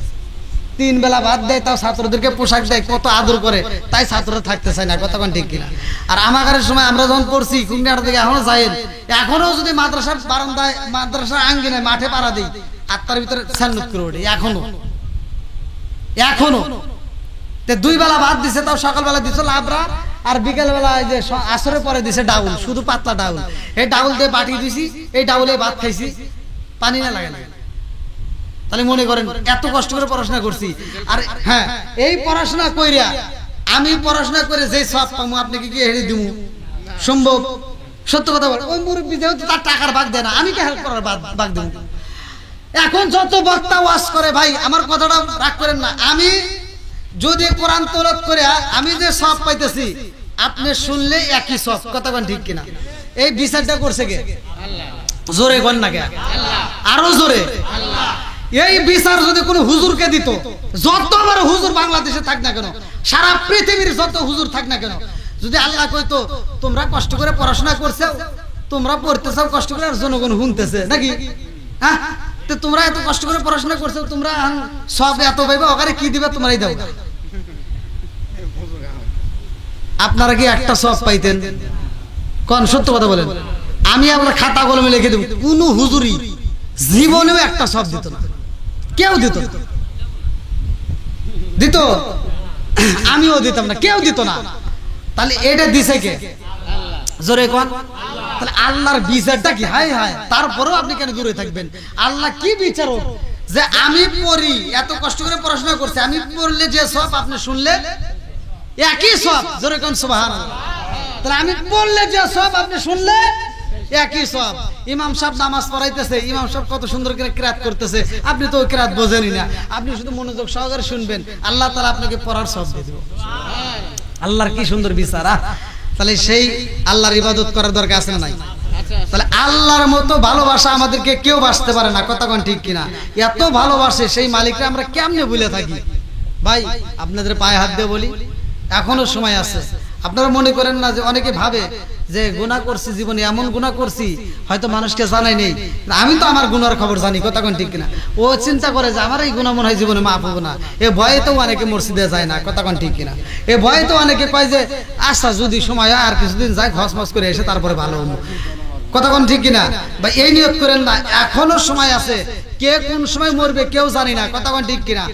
3 বেলা ভাত দেয়, তাও ছাত্রদেরকে পোশাক দেয়, কত আদর করে, তাই ছাত্ররা থাকতে চায় না, কতক্ষণ ঠিক কিনা? আর আমাদের সময় আমরা যখন পড়ছি খুবনি 18 থেকে এখনো যাইন, এখনো যদি মাদ্রাসার বারান্দায়, মাদ্রাসার আঙ্গিনায়, মাঠে পাড়া দিই, আত্মার ভিতরে সান্নুত করে ওঠে। এখনো 2 বেলা ভাত দিছে, তাও সকালবেলা দিছে লাবড়া, আর বিকেল বেলা যে আসরের পরে দিছে ডাউল, শুধু পাতলা ডাউল। এই ডাউল দিয়ে বাটি দিছি, এই ডাউলে ভাত খাইছি, পানি না লাগে না। তাহলে মনে করেন এত কষ্ট করে পড়াশোনা করছি। আর হ্যাঁ, এই পড়াশোনা কইরা আমি পড়াশোনা করে যে সব পাবো, আপনি কি হেরে দিব সম্ভব? সত্য কথা বল। ওই মুরব্বী যেহেতু তার টাকার ভাগ দেয় না, আমি কি হেল্প করার ভাগ দেব? এখন যত বক্তা ওয়াজ করে ভাই, আমার কথাটা রাগ করেন না, আমি যদি কোরআন তেলাওয়াত করে আমি যে সব পাইতেছি, আপনি শুনলে একই সব, কতক্ষণ ঠিক কিনা? এই বিচারটা করছে কে? আল্লাহ। জোরে কোন না কে? আল্লাহ। আরো জোরে আল্লাহ। এই বিচার যদি কোনো হুজুরকে দিত, যত বড় হুজুর বাংলাদেশে থাক না কেন, সারা পৃথিবীর যত হুজুর থাক না কেন, যদি আল্লাহ কইতো তোমরা কষ্ট করে পড়াশোনা করছো, তোমরা পড়তেছো কষ্ট করে, আর জনগণ শুনতেছে নাকি? হ্যাঁ, তো তোমরা এত কষ্ট করে পড়াশোনা করছো, তোমরা সব এত পাইবে, ওখানে কি দিবে তোমরাই দাও। আপনারা কি একটা সব পাইতেন? কোন সত্য কথা বলেন? আমি আপনার খাতা কলমে লিখে দেব, কোন হুজুরি জীবনেও একটা সব দিত না, কেউ দিত না। দিত? আমিও দিতাম না, কেউ দিত না। তাহলে এটা দিছে কে? জোরে কোন। তাহলে আল্লাহর বিচারটা কি? হায় হায়, তারপরেও আপনি কেন দূরে থাকবেন? আল্লাহ কি বিচারক যে আমি পড়ি, এত কষ্ট করে পড়াশোনা করছি, আমি পড়লে যে সব, আপনি শুনলে একই সব। জোরে কোন সুবহানাল্লাহ। তাহলে আমি পড়লে যে সব, আপনি শুনলে একই সব। ইমাম সাহেব নামাজ পড়াইতেছে, ইমাম সাহেব কত সুন্দর করে কিরাত করতেছে, আপনি তো কিরাত বোঝেনই না, আপনি শুধু মনোযোগ সহকারে শুনবেন, আল্লাহ তাআলা আপনাকে পড়ার সব দিয়ে দিবেন। আল্লাহর কি সুন্দর বিচার। তাহলে সেই আল্লাহর ইবাদত করার দরকার আছে না নাই? তাহলে আল্লাহর মতো ভালোবাসা আমাদেরকে কেউ বাসতে পারে না, কথা কোন ঠিক কিনা? এত ভালোবাসে সেই মালিককে আমরা কেমনে ভুলে থাকি? ভাই আপনাদের পায়ে হাত দিয়ে বলি, এখনো সময় আছে। আপনারা মনে করেন না যে অনেকে ভাবে যে গুনাহ করছি জীবনে, এমন গুনাহ করছি হয়তো মানুষকে জানাই নেই, আমি তো আমার গুনার খবর জানি, কথা কোন ঠিক কিনা? ও চিন্তা করে যে আমার এই গুনাহ মনে হয় জীবনে মাফ হবে না, এ ভয়ে তো অনেকে মসজিদে যায় না, কথা কোন ঠিক কিনা? এ ভয়ে তো অনেকে কয় যে আচ্ছা যদি সময় হয় আর কিছুদিন যায় ঘসমস করে এসে তারপরে ভালো হবো, কথা কোন ঠিক কিনা? বা এই নিয়ত করেন না, এখনো সময় আছে, কে কোন সময় মরবে কেউ জানি না, কথা কোন ঠিক কিনা?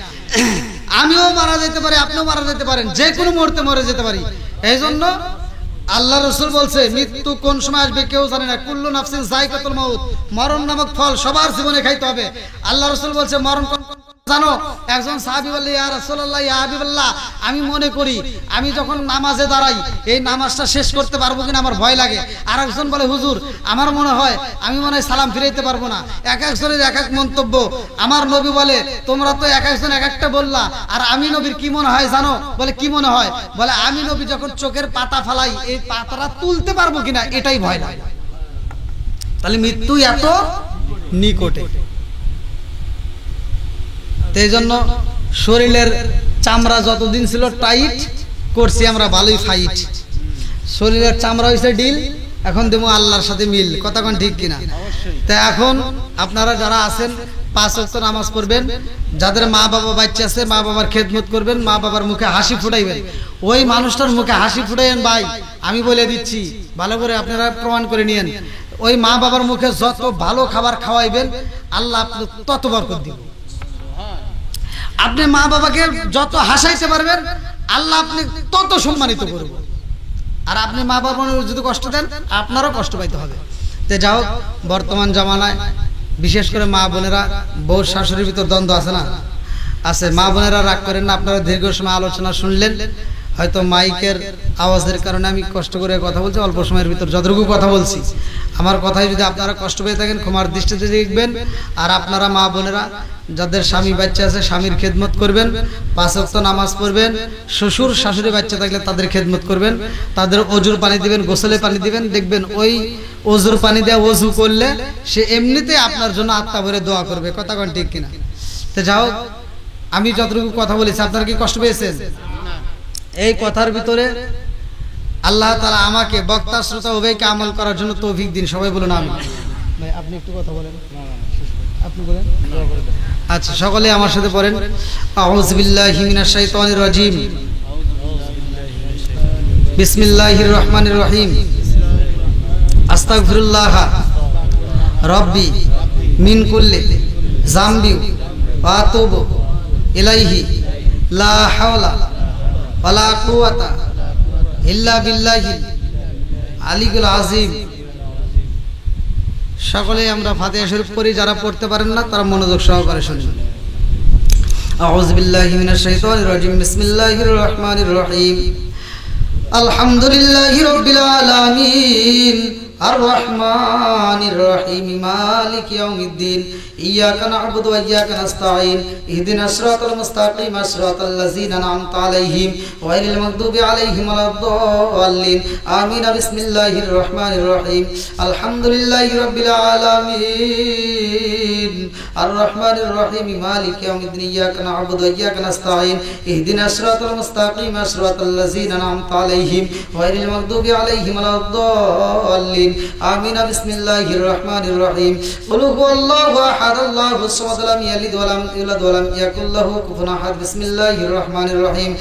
আমিও মারা যেতে পারি, আপনিও মারা যেতে পারেন, যে কোনো মুহূর্তে মরে যেতে পারি। এই জন্য আল্লাহ রাসূল বলছে মৃত্যু কোন সময় আসবে কেউ জানে না, কুল্লু নাফসিন যায়কাতুল মাউত, মরণ নামক ফল সবার জীবনে খাইতে হবে। আল্লাহ রাসূল বলছে মরণ জানো? একজন সাহাবী বলল ইয়া রাসূলুল্লাহ ইয়া হাবিবাল্লাহ, আমি মনে করি আমি যখন নামাজে দাঁড়াই এই নামাজটা শেষ করতে পারবো কিনা আমার ভয় লাগে। আর একজন বলে হুজুর আমার মনে হয় আমি মনে হয় সালাম ফিরাইতে পারবো না। এক একজনের এক এক মন্তব্য। আমার নবী বলে তোমরা তো এক একজন এক একটা বললা, আর আমি নবীর কি মনে হয় জানো? বলে কি মনে হয়? বলে আমি নবী যখন চোখের পাতা ফালাই এই পাতাটা তুলতে পারবো কিনা এটাই ভয় লাগে। তাহলে মৃত্যু এত নিকটে। এই জন্য শরীরের চামড়া যতদিন ছিল টাইট করছি আমরা ভালোই ফাইট, শরীরের চামড়া হয়েছে ডিল, এখন দেবো আল্লাহর সাথে মিল, কথা কোন ঠিক কিনা? তা এখন আপনারা যারা আছেন 5 ওয়াক্ত নামাজ পড়বেন, যাদের মা বাবা বাচ্চা আছে মা বাবার খেদমত করবেন, মা বাবার মুখে হাসি ফুটাইবেন, ওই মানুষটার মুখে হাসি ফুটাইবেন। ভাই আমি বলে দিচ্ছি ভালো করে আপনারা প্রমাণ করে নিয়েন, ওই মা বাবার মুখে যত ভালো খাবার খাওয়াইবেন আল্লাহ আপনি তত বরকত দিবেন। আপনি মা বাবাকে যত হাসাইতে পারবেন আল্লাহ আপনি তত সম্মানিত করবেন। আর আপনি মা বাবার যদি কষ্ট দেন আপনারও কষ্ট পাইতে হবে। তো যাও, বর্তমান জামানায় বিশেষ করে মা বোনেরা বউ শাশুড়ির ভিতর দ্বন্দ্ব আছে না? আছে। মা বোনেরা রাগ করেন না, আপনারা দীর্ঘ সময় আলোচনা শুনলেন, হয়তো মাইকের আওয়াজের কারণে আমি কষ্ট করে কথা বলছি, অল্প সময়ের ভিতর যতটুকু কথা বলছি আমার কথায় যদি আপনারা কষ্ট পেয়ে থাকেন ক্ষমার দৃষ্টিতে দেখবেন। আর আপনারা মা বোনেরা যাদের স্বামী বাচ্চা আছে স্বামীর খেদমত করবেন, 5 ওয়াক্ত নামাজ পড়বেন, শ্বশুর শাশুড়ি বাচ্চা থাকলে তাদের খেদমত করবেন, তাদের অজুর পানি দিবেন, গোসলে পানি দিবেন, দেখবেন ওই অজুর পানি দেওয়া অজু করলে সে এমনিতে আপনার জন্য আত্মা ভরে দোয়া করবে, কথা কোন ঠিক কিনা? তো যাও, আমি যতটুকু কথা বলেছি আপনারা কি কষ্ট পেয়েছেন? এই কথার ভিতরে আল্লাহ তাআলা আমাকে বক্তা শ্রোতা উভয়কে আমল করার জন্য তৌফিক দিন। সবাই বলুন আমিন। ভাই আপনি একটু কথা বলেন, আপনি বলেন। আচ্ছা সকলে আমার সাথে পড়েন, আউযু বিল্লাহি মিনাশ শাইতানির রাজিম, বিসমিল্লাহির রহমানির রহিম, আস্তাগফিরুল্লাহ রাব্বি মিন কুল্লি যামবি ওয়া আতুবু ইলাইহি লা হাওলা ওয়ালা কুওয়াতা ইল্লা বিল্লাহিল আলিয়্যিল আযীম। সকলে আমরা ফাতিহা শরীফ পড়ি, যারা পড়তে পারেন না তারা মনোযোগ সহকারে শুনুন। আউযু বিল্লাহি মিনাশ শাইতানির রাজিম, বিসমিল্লাহির রহমানির রহিম, আলহামদুলিল্লাহি রাব্বিল আলামিন, আর রহমানির রহিম, মালিক ইয়াউমিদ্দিন, ইয়াকা না'বুদু ওয়া ইয়াকা নাস্তাঈন, ইহদিনাস সিরাতাল মুস্তাকিম, সিরাতাল লাযিনা আন'আমতা আলাইহিম গায়রিল মাগদুবি আলাইহিম ওয়ালাদ-দাল্লিন। আমিন। বিসমিল্লাহির রহমানির রহিম, আলহামদুলিল্লাহি রাব্বিল আলামিন, আর রহমানির রহিম, মালিক ইয়াউমিদ্দিন, ইয়াকা না'বুদু ওয়া ইয়াকা নাস্তাঈন, ইহদিনাস সিরাতাল মুস্তাকিম, সিরাতাল লাযিনা আন'আমতা আলাইহিম গায়রিল মাগদুবি আলাইহিম ওয়ালাদ-দাল্লিন। আমিন। বিসমিল্লাহির রহমানির রহিম, কুল হুয়াল্লাহু আহাদ, আল্লাহুস সামাদ, লাম ইয়ালিদ ওয়া লাম ইউলাদ ওয়া লাম ইয়াকুল লাহু কুফুওয়ান আহাদ। বিসমিল্লাহির রহমানির রহিম,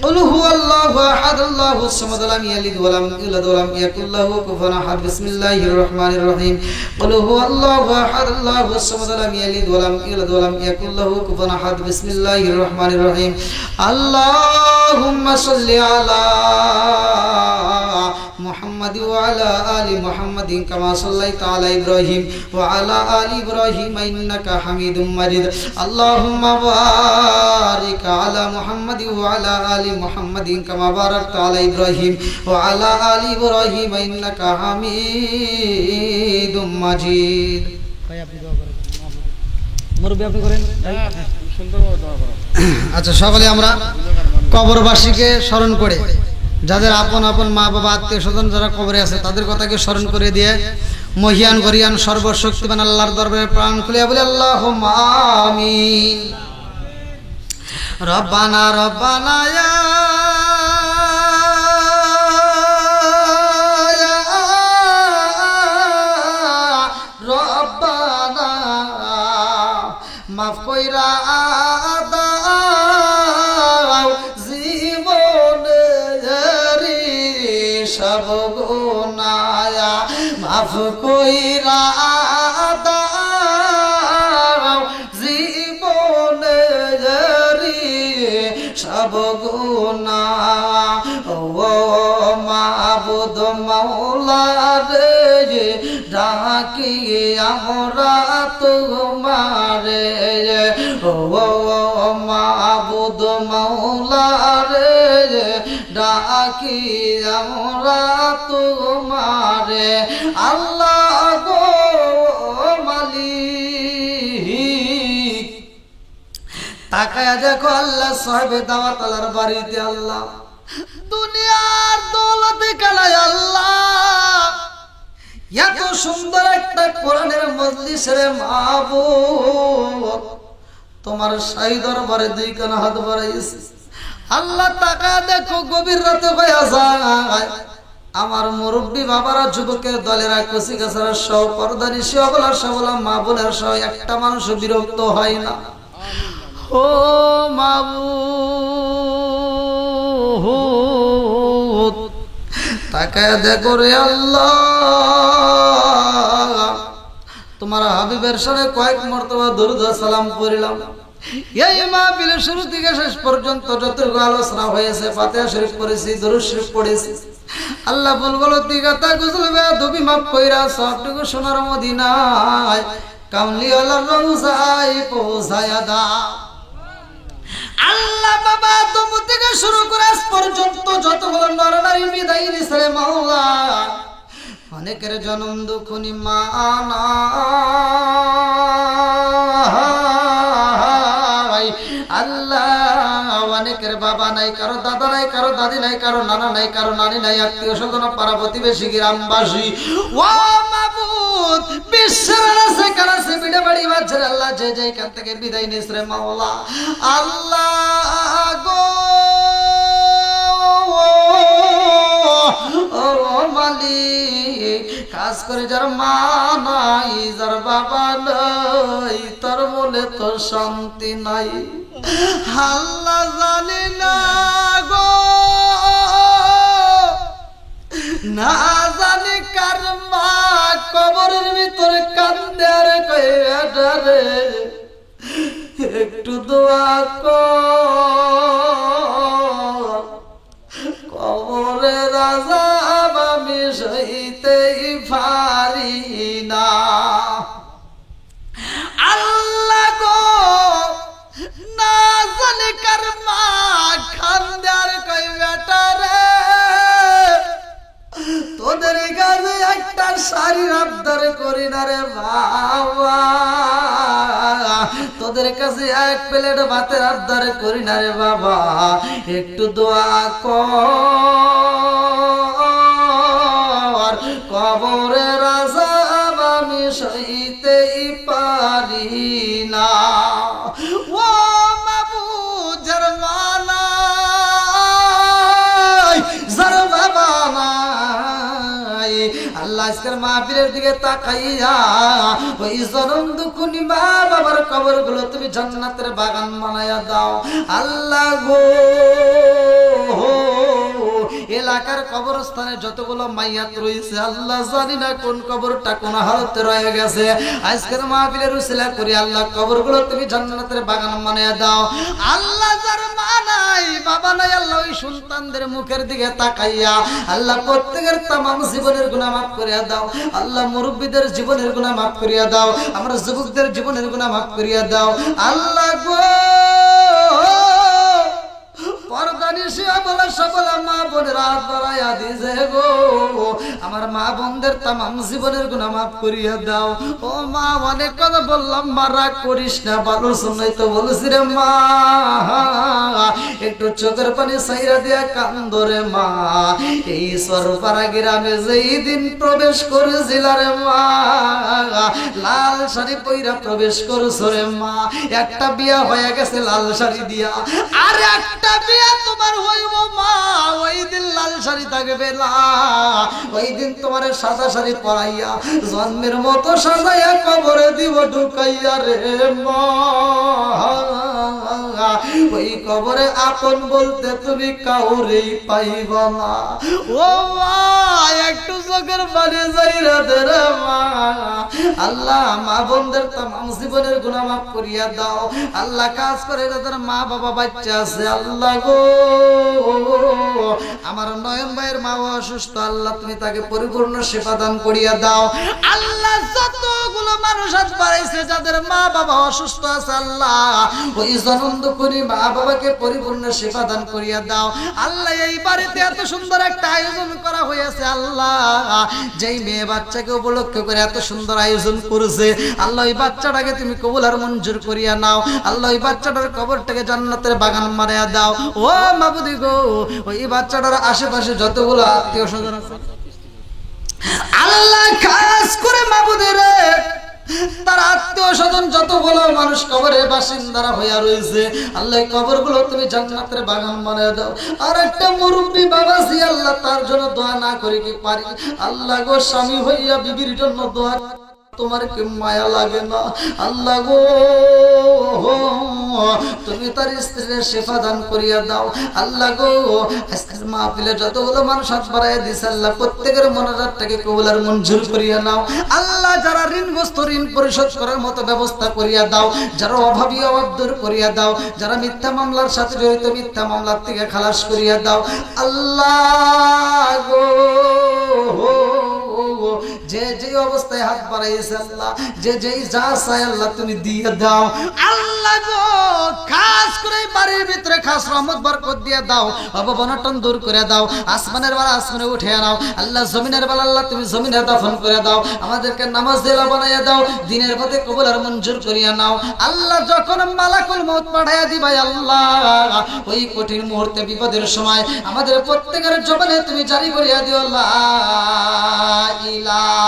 কুল হুয়াল্লাহু আহাদ, আল্লাহুস সামাদ, লাম ইয়ালিদ ওয়া লাম ইউলাদ ওয়া লাম ইয়াকুল লাহু কুফুওয়ান আহাদ। বিসমিল্লাহির রহমানির রহিম, কুল হুয়াল্লাহু আহাদ, আল্লাহুস সামাদ, লাম ইয়ালিদ ওয়া লাম ইউলাদ ওয়া লাম ইয়াকুল লাহু কুফুওয়ান আহাদ। বিসমিল্লাহির রহমানির রহিম, আল্লাহুম্মা সাল্লি আলা মুহাম্মাদ ওয়া আলা আলি মুহাম্মাদিন কামা সাল্লাইতা আলা ইব্রাহিম ওয়া আলা আলি ইব্রাহিম ইন্নাকা হামিদুম মাজিদ। আল্লাহুম্মা বারিক আলা মুহাম্মাদ ওয়া আলা আলি মুহাম্মাদিন কামা বারাকতা আলা ইব্রাহিম ওয়া আলা আলি ইব্রাহিম ইন্নাকা হামিদুম মাজিদ। ভাই আপনি দোয়া করেন, মুরব্বি আপনি করেন। সুন্দর দোয়া করেন। আচ্ছা সকলে আমরা কবরবাসীকে স্মরণ করে যাদের আপন আপন মা বাবা আত্মীয় স্বজন যারা কবরে আছে তাদের কথাকে স্মরণ করে দিয়ে মহিয়ান গরিয়ান সর্বশক্তিমান আল্লাহর দরবারে প্রাণ খুলে বলে আল্লাহুম্মা আমিন। রব্বানা রব্বানা ইয়া রব্বানা মাফ কইরা দাও জীবনের সব গুনাহ মাফ কইরা দাও জীবনের সব গুনাহ ও মাবুদ মাওলা রে ডাকি আমরা তোমারে ও মাবুদ মাওলা রে ডাকি আমরা তোমারে আল্লাহ গো মালিক। তাকায়া দেখো আল্লাহ সাহেবে দাওয়াতালার বাড়িতে আল্লাহ দুনিয়ার দৌলতে কানায় আল্লাহ এত সুন্দর একটা কোরআনের মজলিসের মাহবুব তোমার শাহী দরবারে দুই কানা হাত বাড়াইছে আল্লাহ। তাকায়া দেখো গভীর রাতে হয়ে যায় আমার মুরব্বী বাবারা যুবকের দলেরা কচি কাছারা সহ পর্দানি সবলা সবলা মা বোনের সহ একটা মানুষ বিরক্ত হয় না। ও মাবুদ তাকায় দেখো রে আল্লাহ তোমার হাবিবের সাথে কয়েক মর্তবা দরুদ সালাম পড়লাম। এই মাহফিলের শুরু থেকে শেষ পর্যন্ত যতটুকু আলোচনা হয়েছে ফাতিহা শরীফ পড়েছি, দরুদ শরীফ পড়েছি। আল্লাহ বলবল দিগাতা গুজল বেয়াদবি মাফ কইরা সবটুকু সোনার মদিনায় কামলিওয়ালার রওজায় পৌঁছায়া দাও। আল্লাহ বাবা তুমি থেকে শুরু করে আজ পর্যন্ত যতগুলো নরনারী বিদায় দিছে মাওলা অনেকের জন্ম দুঃখ নিমানা আল্লাহ অনেকের বাবা নাই, কারো দাদা নাই, কারো দাদি নাই, কারো নানা নাই, কারো নানি নাই, আত্মীয় স্বজন পাড়া প্রতিবেশী গ্রামবাসী ও মাবুদ বিশ্বের আছে কাছে বিড়ে বাড়ি বাচ্চার আল্লাহ যে যেখান থেকে বিদায় নিস রে মাওলা আল্লাহ গো ও মালিক কাজ করে যার মা নাই যার বাবা নাই তার মনে তো শান্তি নাই আল্লাহ জানি না গো না জানি কার মা কবরের ভিতরে কান্দে আর কইরে একটু দোয়া কর কবরের আযাব আমি সইতেই পারি না আল্লাহ গো না জানি কার মা কান্দে আর কই বেটা রে তোদের কাছে একটা শাড়ির আবদার করি না রে বাবা তোদের কাছে এক প্লেট ভাতের আবদার করি না রে বাবা একটু দোয়া কর কবরের আযাব আমি সইতেই পারি না ও মাবুদ যার মা নাই যার বাবা নাই আল্লাহ আজকের মাহফিলের দিকে তাকাইয়া ওই জনম দুঃখনি মা বাবার কবরগুলো তুমি জান্নাতের বাগান বানায়া দাও আল্লাহ গো এলাকার কবরস্থানে যতগুলো মাইয়াত রয়েছে আল্লাহ জানি না কোন কবরটা কোন হালতে রয়ে গেছে আজকের মাহফিলের উসিলা করি আল্লাহ কবরগুলো তুমি জান্নাতের বাগান বানায়া দাও আল্লাহ যার মা নাই বাবা নাই আল্লাহ ওই সন্তানদের মুখের দিকে তাকাইয়া আল্লাহ প্রত্যেকের তামাম জীবনের গুনাহ মাফ করিয়া দাও আল্লাহ মুরব্বিদের জীবনের গুনাহ মাফ করিয়া দাও আমরা যুবকদের জীবনের গুনাহ মাফ করিয়া দাও আল্লাহ গো পর্দা পানি শিয়া বলা সকল মা বোনের হাত বাড়াইয়া দিছে গো, আমার মা বোনদের তামাম জীবনের গুনাহ মাফ করিয়া দাও। ও মা, অনেক কথা বললাম মা, রাগ করিস না, ভালো শুনাই তো বলছি রে মা, একটু চোখের পানি সাইরা দিয়া কান্দরে মা। এই সরপাড়া গ্রামে যেই দিন প্রবেশ করেছিল রে মা, লাল শাড়ি পইরা প্রবেশ করছো রে মা। একটা বিয়া হয়ে গেছে লাল শাড়ি দিয়া, আর একটা বিয়া তোমার হইব মা, ওই দিন লাল শাড়ি থাকবে না, ওই দিন তোমার সাদা শাড়ি পরাইয়া জন্মের মতো সাজাইয়া কবরে দিব ঢুকাইয়া রে মা। ওই কবরে আপন বলতে তুমি কাউরেই পাইবা না। ও মা, একটু চোখের পানি যাইরা দে রে মা। আল্লাহ মা বোনদের তামাম জীবনের গুনাহ মাফ করিয়া দাও। আল্লাহ কাজ করে যাদের মা বাবা বাচ্চা আছে, আল্লাহ গো আমার নয়ন ভাইয়ের মা অসুস্থ, আল্লাহ তুমি তাকে পরিপূর্ণ সেবা দান করিয়া দাও। আল্লাহ যতগুলো মানুষ হাত বাড়াইছে যাদের মা বাবা অসুস্থ আছে, আল্লাহ ওই জনন্দ করি মা বাবাকে পরিপূর্ণ সেবা দান করিয়া দাও। আল্লাহ এই বাড়িতে এত সুন্দর একটা আয়োজন করা হয়েছে, আল্লাহ যেই মেয়ে বাচ্চাকে উপলক্ষ করে এত সুন্দর আয়োজন করেছে, আল্লাহ ওই বাচ্চাটাকে তুমি কবুল আর মঞ্জুর করিয়া নাও। আল্লাহ ওই বাচ্চাটার কবরটাকে জান্নাতের বাগান মারিয়া দাও। ও মাবুদি গো, ওই বাচ্চাটার আশেপাশে যতগুলো আত্মীয় স্বজন আছে, আল্লাহ খাস করে মাবুদের তার আত্মীয় স্বজন যতগুলো মানুষ কবরের বাসিন্দারা হইয়া রয়েছে, আল্লাহ কবরগুলো তুমি জান্নাতের বাগান বানিয়ে দাও। আর একটা মুরব্বী বাবাজি, আল্লাহ তার জন্য দোয়া না করে কি পারি? আল্লাহ গো, স্বামী হইয়া বিবির জন্য দোয়া তোমার কি মায়া লাগে না? আল্লাহ গো, তুমি তার স্ত্রীর সেবা দান করিয়া দাও। আল্লাহ গো, আজকের মাহফিলে যতগুলো মানুষ হাত বাড়াইয়া দিছে, আল্লাহ প্রত্যেকের মনোজাতটাকে কবুল আর মঞ্জুর করিয়া নাও। আল্লাহ যারা ঋণগ্রস্ত ঋণ পরিশোধ করার মতো ব্যবস্থা করিয়া দাও, যারা অভাবী অভাব দূর করিয়া দাও, যারা মিথ্যা মামলার সাথে জড়িত মিথ্যা মামলার থেকে খালাস করিয়া দাও। আল্লাহ গো, যে যে অবস্থায় হাত বাড়াইছে, আল্লাহ যে যেই যা চায় আল্লাহ তুমি দিয়ে দাও। আল্লাহ গো, খাস করে বাড়ির ভিতরে খাস রহমত বরকত দিয়ে দাও, অবনটন দূর করে দাও। আসমানের বেলা আসমানে উঠে নাও, আল্লাহ জমিনের বেলা আল্লাহ তুমি জমিনে দাফন করে দাও। আমাদেরকে নামাজ দেওয়া বানাইয়া দাও, দিনের পথে কবুল আর মঞ্জুর করিয়া নাও। আল্লাহ যখন মালাকুল মউত পাঠাইয়া দিবাই, আল্লাহ ওই কঠিন মুহূর্তে বিপদের সময় আমাদের প্রত্যেকের জবানে তুমি জারি করিয়া দিও লা ইলাহা